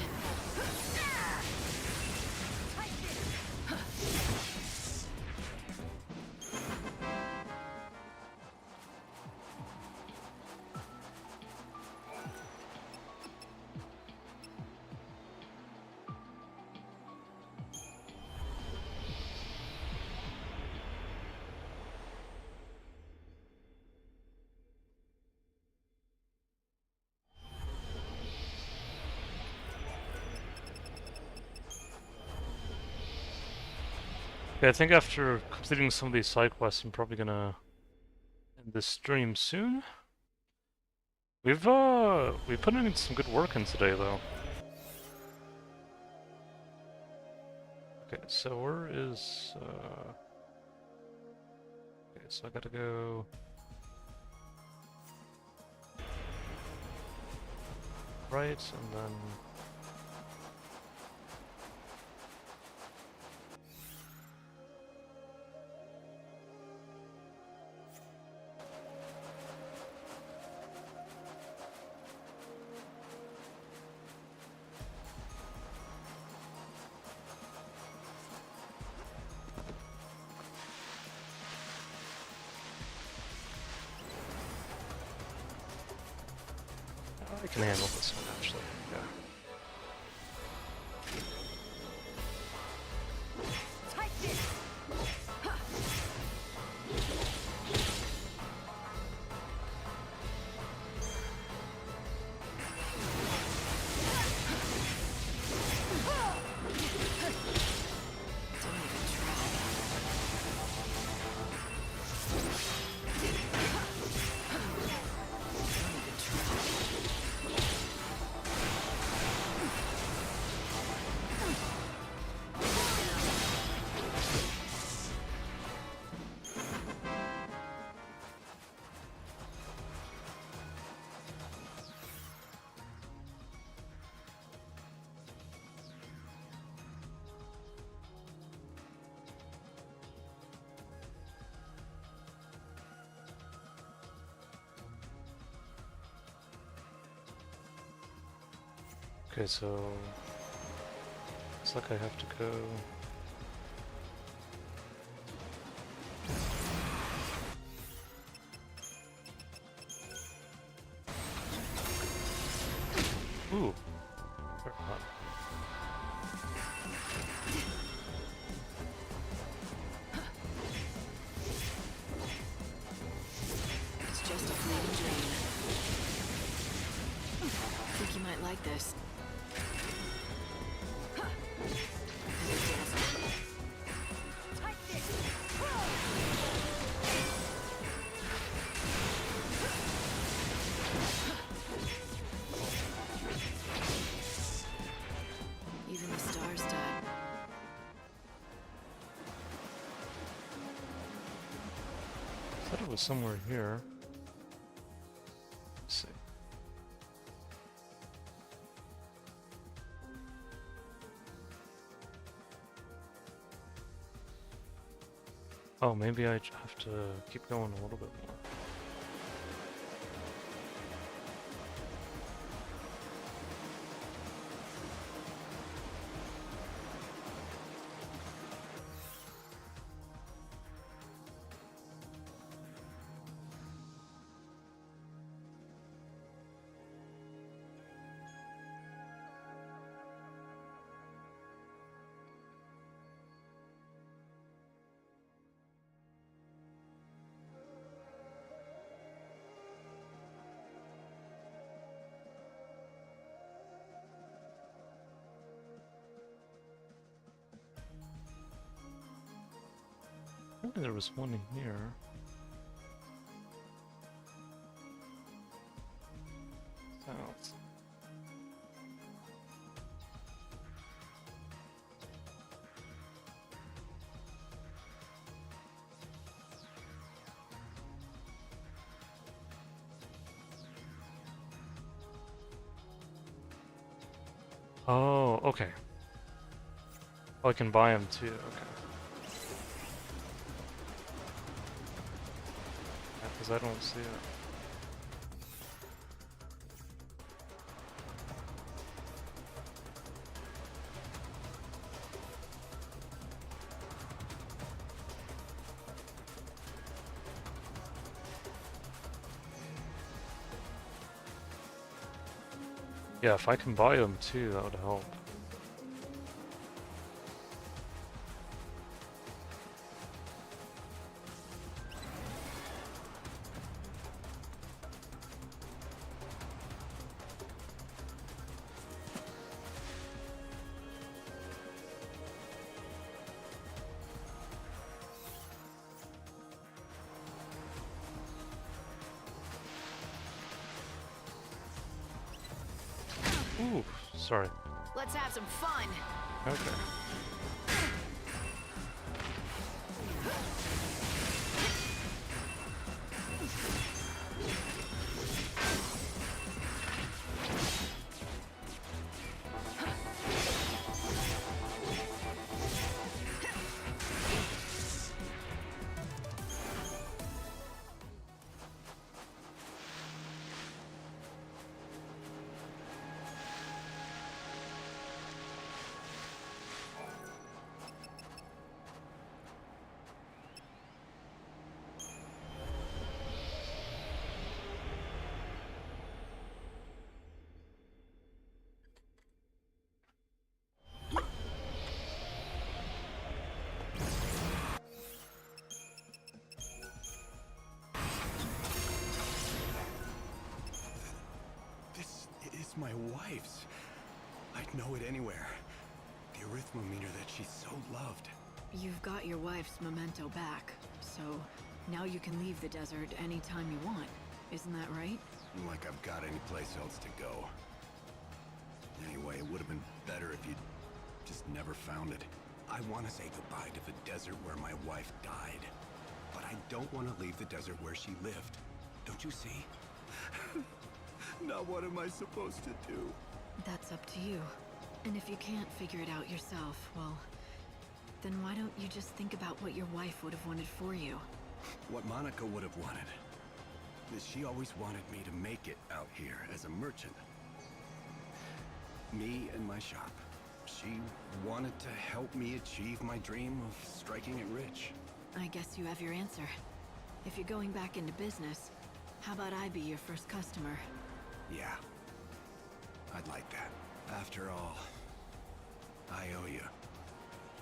Okay, I think after completing some of these side quests, I'm probably gonna end this stream soon. We put in some good work in today, though. Okay, so where is okay, so I gotta go right, and then I can handle this one, actually. Yeah. Take this! Okay, so looks like I have to go. Ooh. Very hot. It's just a fleeting dream. Think you might like this. Even the stars died. I thought it was somewhere here. Let's see. Oh, maybe I have to keep going a little bit more. I think there was one here. South. Oh, okay. Oh, I can buy them too. Okay. Because I don't see it. Yeah, if I can buy them too, that would help. Ooh, sorry. Let's have some fun. Okay. My wife's. I'd know it anywhere. The arithmometer that she so loved. You've got your wife's memento back, so now you can leave the desert anytime you want. Isn't that right? Like I've got any place else to go. Anyway, it would have been better if you'd just never found it. I want to say goodbye to the desert where my wife died. But I don't want to leave the desert where she lived. Don't you see? Now what am I supposed to do? That's up to you. And if you can't figure it out yourself, well, then why don't you just think about what your wife would have wanted for you? What Monica would have wanted is she always wanted me to make it out here as a merchant. Me and my shop. She wanted to help me achieve my dream of striking it rich. I guess you have your answer. If you're going back into business, how about I be your first customer? Yeah. I'd like that. After all, I owe you.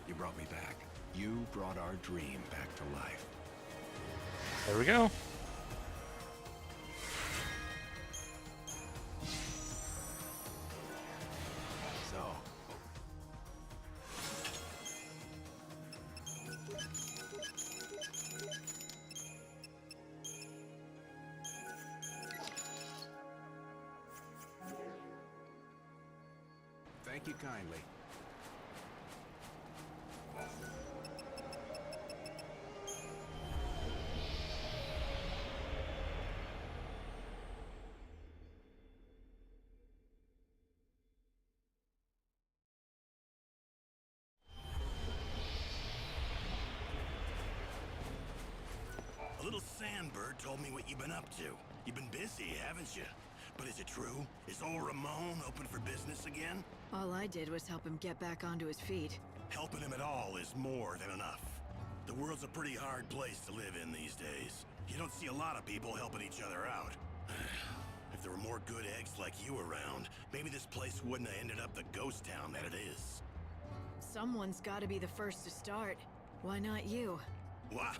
You brought me back. You brought our dream back to life. There we go. So, thank you kindly. A little sandbird told me what you've been up to. You've been busy, haven't you? But is it true? Is old Ramon open for business again? All I did was help him get back onto his feet. Helping him at all is more than enough. The world's a pretty hard place to live in these days. You don't see a lot of people helping each other out. If there were more good eggs like you around, maybe this place wouldn't have ended up the ghost town that it is. Someone's got to be the first to start. Why not you? Why?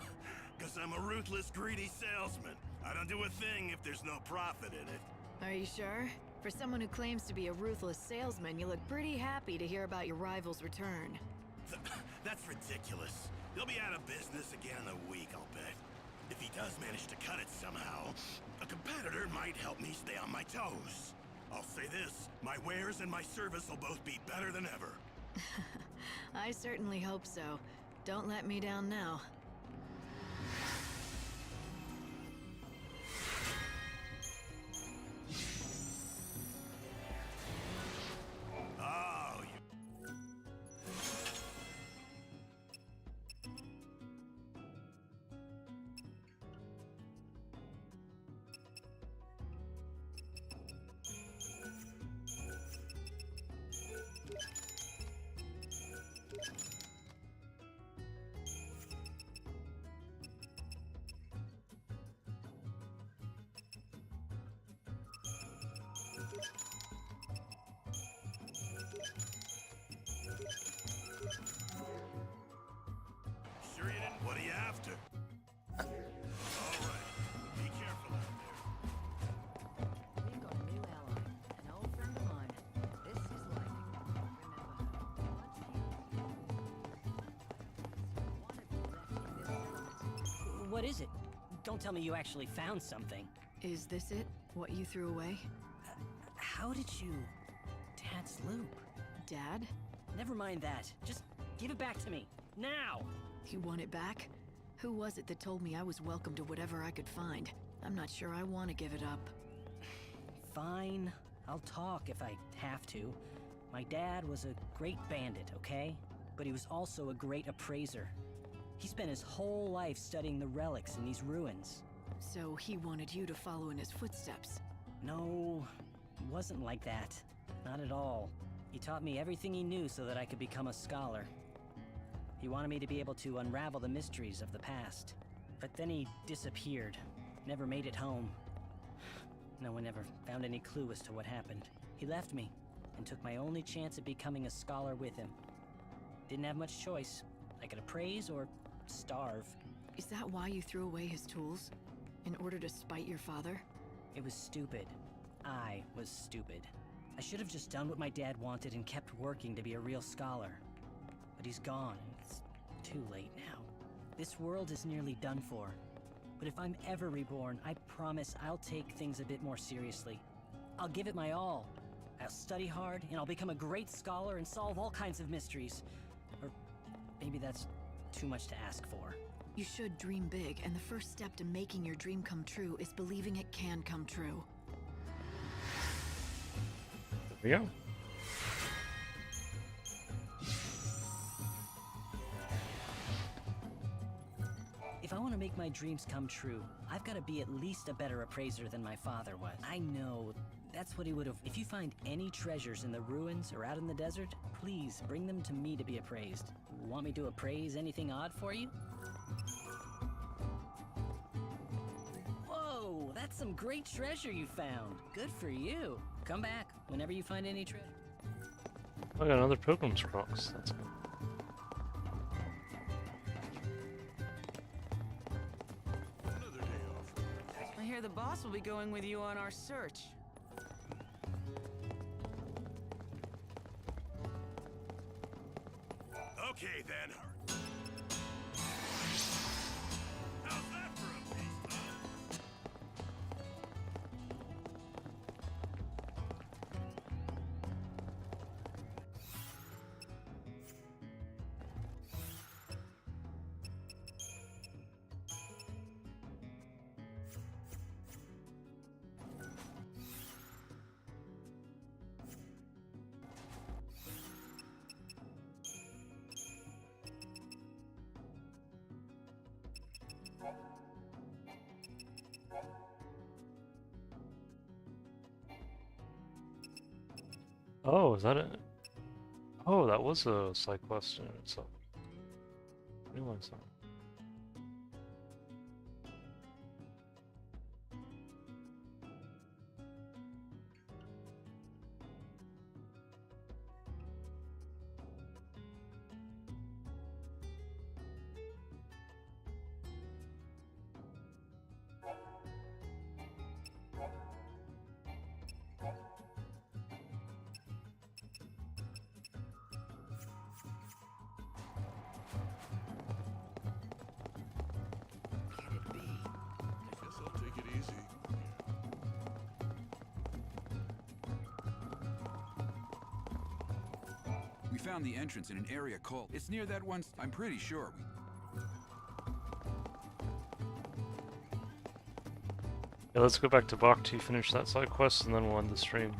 Because I'm a ruthless, greedy salesman. I don't do a thing if there's no profit in it. Are you sure? For someone who claims to be a ruthless salesman, you look pretty happy to hear about your rival's return. That's ridiculous. He'll be out of business again in a week, I'll bet. If he does manage to cut it somehow, a competitor might help me stay on my toes. I'll say this, my wares and my service will both be better than ever. I certainly hope so. Don't let me down now. Oh, sure you didn't? What are you after? All right, be careful out there. We've got a new ally, an old friend of mine. This is like, What is it? Don't tell me you actually found something. Is this it? What you threw away? How did you... Dad's loop? Dad? Never mind that. Just give it back to me. Now! You want it back? Who was it that told me I was welcome to whatever I could find? I'm not sure I want to give it up. Fine. I'll talk if I have to. My dad was a great bandit, okay? But he was also a great appraiser. He spent his whole life studying the relics in these ruins. So he wanted you to follow in his footsteps? No, it wasn't like that. Not at all. He taught me everything he knew so that I could become a scholar. He wanted me to be able to unravel the mysteries of the past. But then he disappeared. Never made it home. No one ever found any clue as to what happened. He left me, and took my only chance at becoming a scholar with him. Didn't have much choice. I could appraise or starve. Is that why you threw away his tools? In order to spite your father? It was stupid. I was stupid. I should have just done what my dad wanted and kept working to be a real scholar. But he's gone, and it's too late now. This world is nearly done for. But if I'm ever reborn, I promise I'll take things a bit more seriously. I'll give it my all. I'll study hard, and I'll become a great scholar and solve all kinds of mysteries. Or maybe that's too much to ask for. You should dream big, and the first step to making your dream come true is believing it can come true. There we go. If I want to make my dreams come true, I've got to be at least a better appraiser than my father was. I know, that's what he would have... If you find any treasures in the ruins or out in the desert, please bring them to me to be appraised. Want me to appraise anything odd for you? Whoa, that's some great treasure you found. Good for you. Come back. whenever you find any treasure. I got another Pilgrim's Cross. That's good. I hear the boss will be going with you on our search. Okay then. How's that for a feast, huh? Oh, is that it? Oh, that was a side quest in itself. New one, so. Guess I'll take it easy. We found the entrance in an area called... It's near that one... I'm pretty sure we... Yeah, let's go back to Bhakti, finish that side quest, and then we'll end the stream.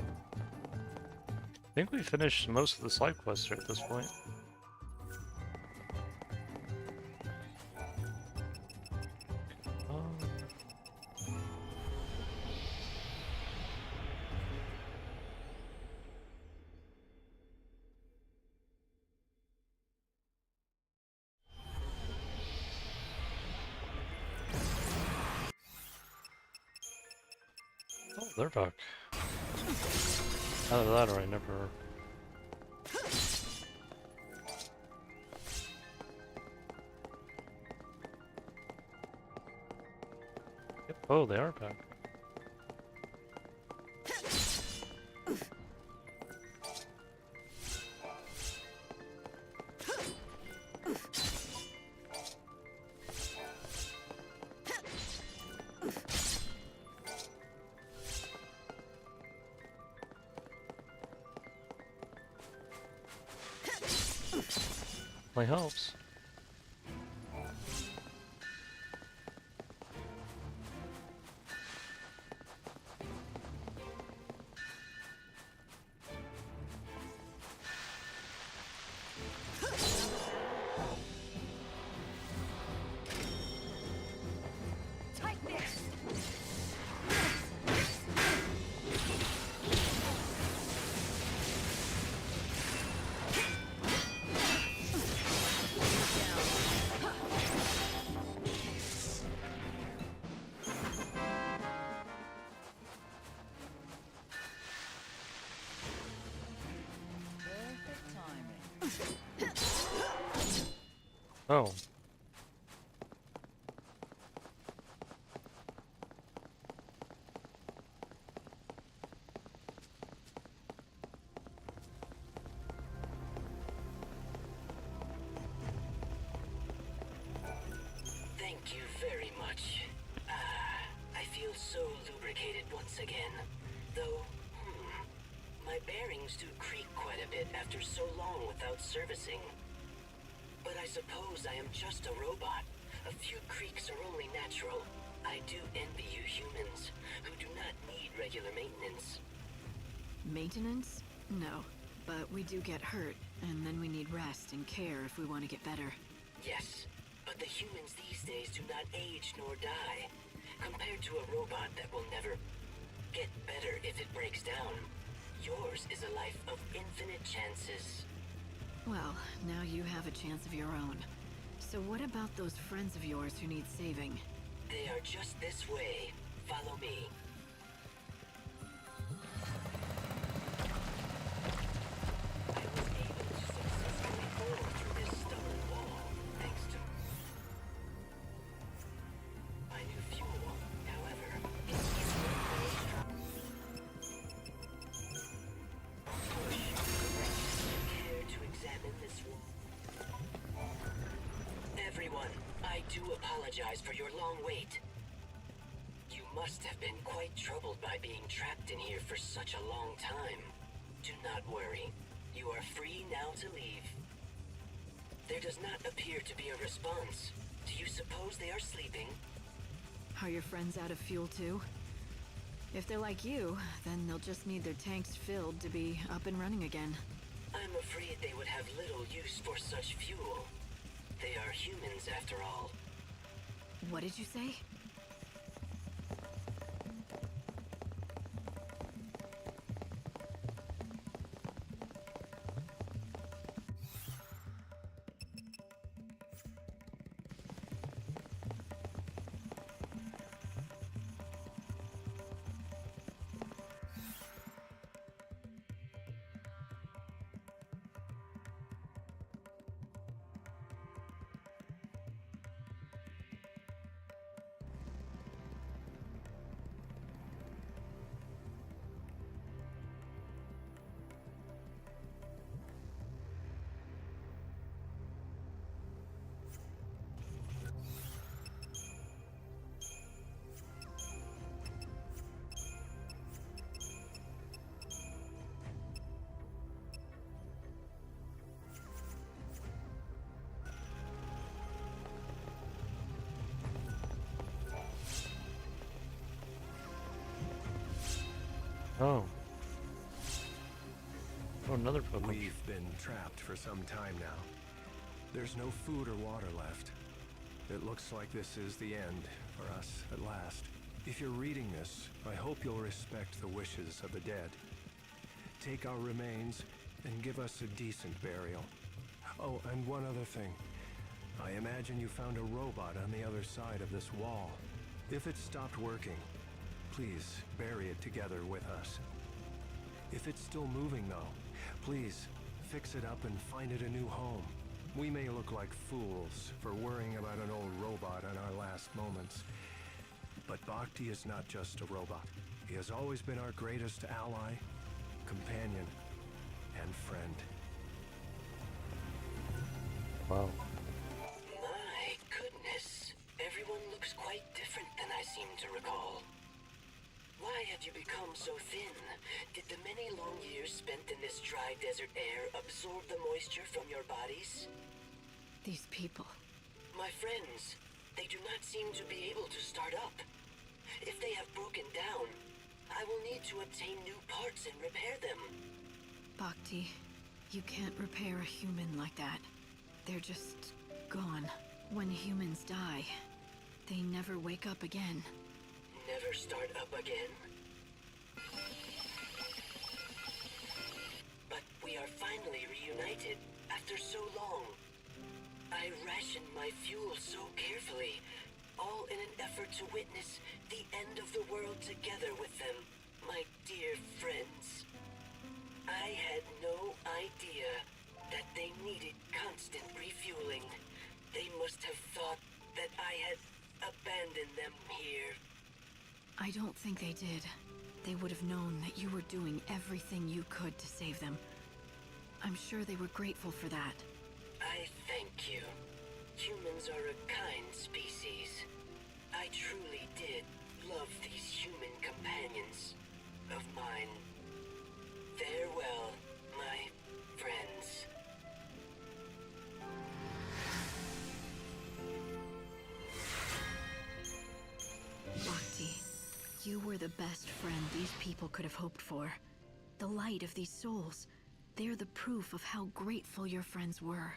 I think we finished most of the side quests here at this point. Oh, they're back. Either that or I never... Yep. Oh, they are back. My helps. Oh. Thank you very much. I feel so lubricated once again. Though, my bearings do creak quite a bit after so long without servicing. But I suppose I am just a robot. A few creaks are only natural. I do envy you humans, who do not need regular maintenance. Maintenance? No. But we do get hurt, and then we need rest and care if we want to get better. Yes, but the humans these days do not age nor die. Compared to a robot that will never get better if it breaks down. Yours is a life of infinite chances. Well, now you have a chance of your own. So what about those friends of yours who need saving? They are just this way. Follow me. apologize for your long wait. You must have been quite troubled by being trapped in here for such a long time. Do not worry. You are free now to leave. There does not appear to be a response. Do you suppose they are sleeping? Are your friends out of fuel too? If they're like you, then they'll just need their tanks filled to be up and running again. I'm afraid they would have little use for such fuel. They are humans after all. What did you say? Oh. Oh, another Pokemon. We've been trapped for some time now. There's no food or water left. It looks like this is the end for us at last. If you're reading this, I hope you'll respect the wishes of the dead. Take our remains and give us a decent burial. Oh, and one other thing. I imagine you found a robot on the other side of this wall. If it stopped working, please bury it together with us. If it's still moving though, please fix it up and find it a new home. We may look like fools for worrying about an old robot in our last moments, but Bhakti is not just a robot. He has always been our greatest ally, companion, and friend. Wow. My goodness. Everyone looks quite different than I seem to recall. Why have you become so thin? Did the many long years spent in this dry desert air absorb the moisture from your bodies? These people. My friends, they do not seem to be able to start up. If they have broken down, I will need to obtain new parts and repair them. Bhakti, you can't repair a human like that. They're just gone. When humans die, they never wake up again. Never start up again? But we are finally reunited after so long. I rationed my fuel so carefully, all in an effort to witness the end of the world together with them, my dear friends. I had no idea that they needed constant refueling. They must have thought that I had abandoned them here. I don't think they did. They would have known that you were doing everything you could to save them. I'm sure they were grateful for that. I thank you. Humans are a kind species. I truly did love these human companions of mine. Farewell, my friends. Bhakti, you were the best friend these people could have hoped for. The light of these souls. They're the proof of how grateful your friends were.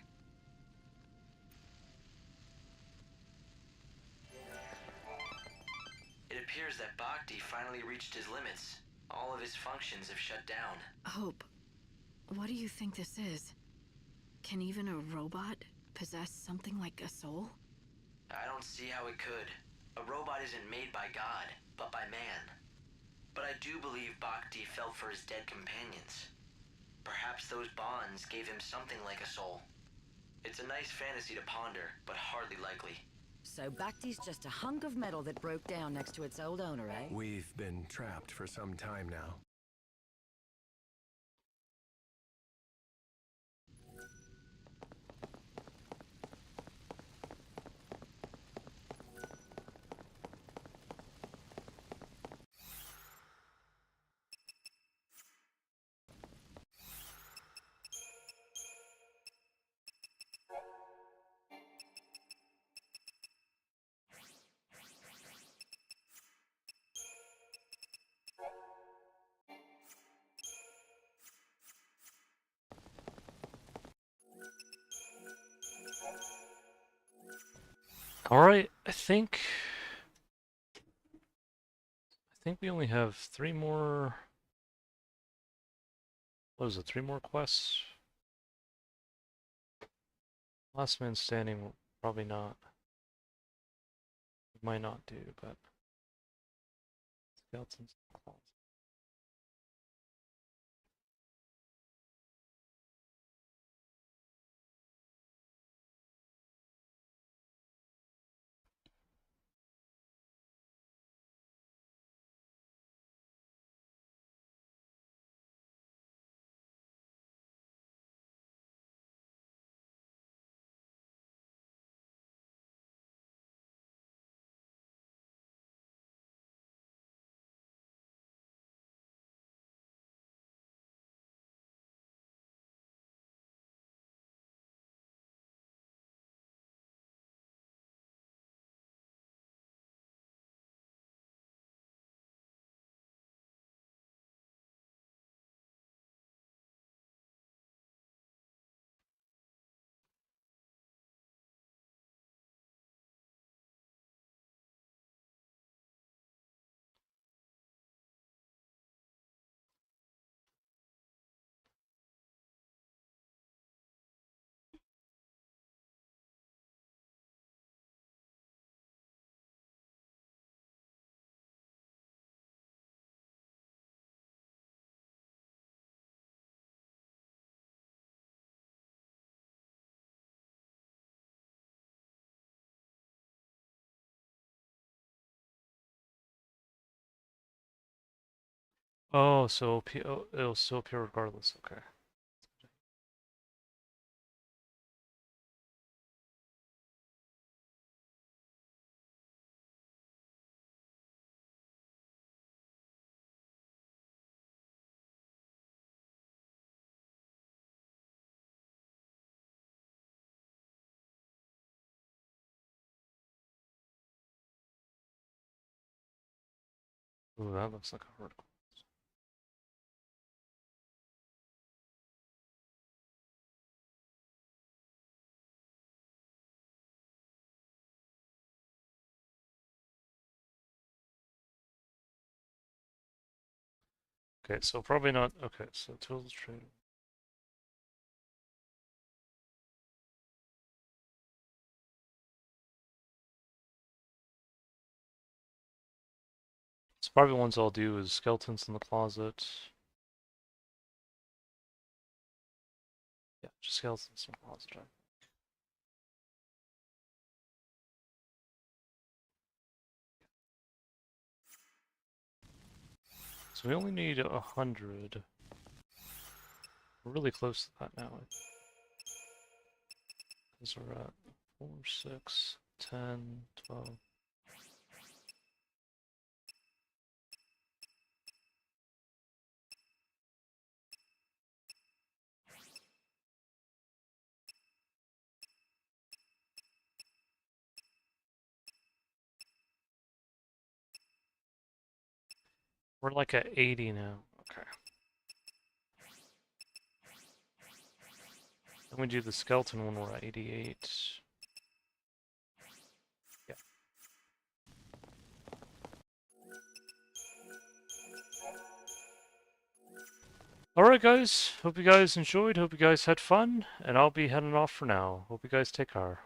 It appears that Bhakti finally reached his limits. All of his functions have shut down. Hope, what do you think this is? Can even a robot possess something like a soul? I don't see how it could. A robot isn't made by God, but by man. But I do believe Bhakti felt for his dead companions. Perhaps those bonds gave him something like a soul. It's a nice fantasy to ponder, but hardly likely. So Bhakti's just a hunk of metal that broke down next to its old owner, eh? We've been trapped for some time now. Alright, I think we only have 3 more. What is it, 3 more quests? Last man standing, probably not. Might not do, but skeletons. Oh, so it'll still appear regardless. Okay. Ooh, that looks like a hard quest. Okay, so probably not. Okay, so tools trade. So probably ones I'll do is skeletons in the closet. Yeah, just skeletons in the closet. So we only need 100. We're really close to that now. Because we're at 4, 6, 10, 12. We're like at 80 now. Okay. Then we do the skeleton when we're at 88. Yeah. Alright guys, hope you guys enjoyed, hope you guys had fun, and I'll be heading off for now. Hope you guys take care.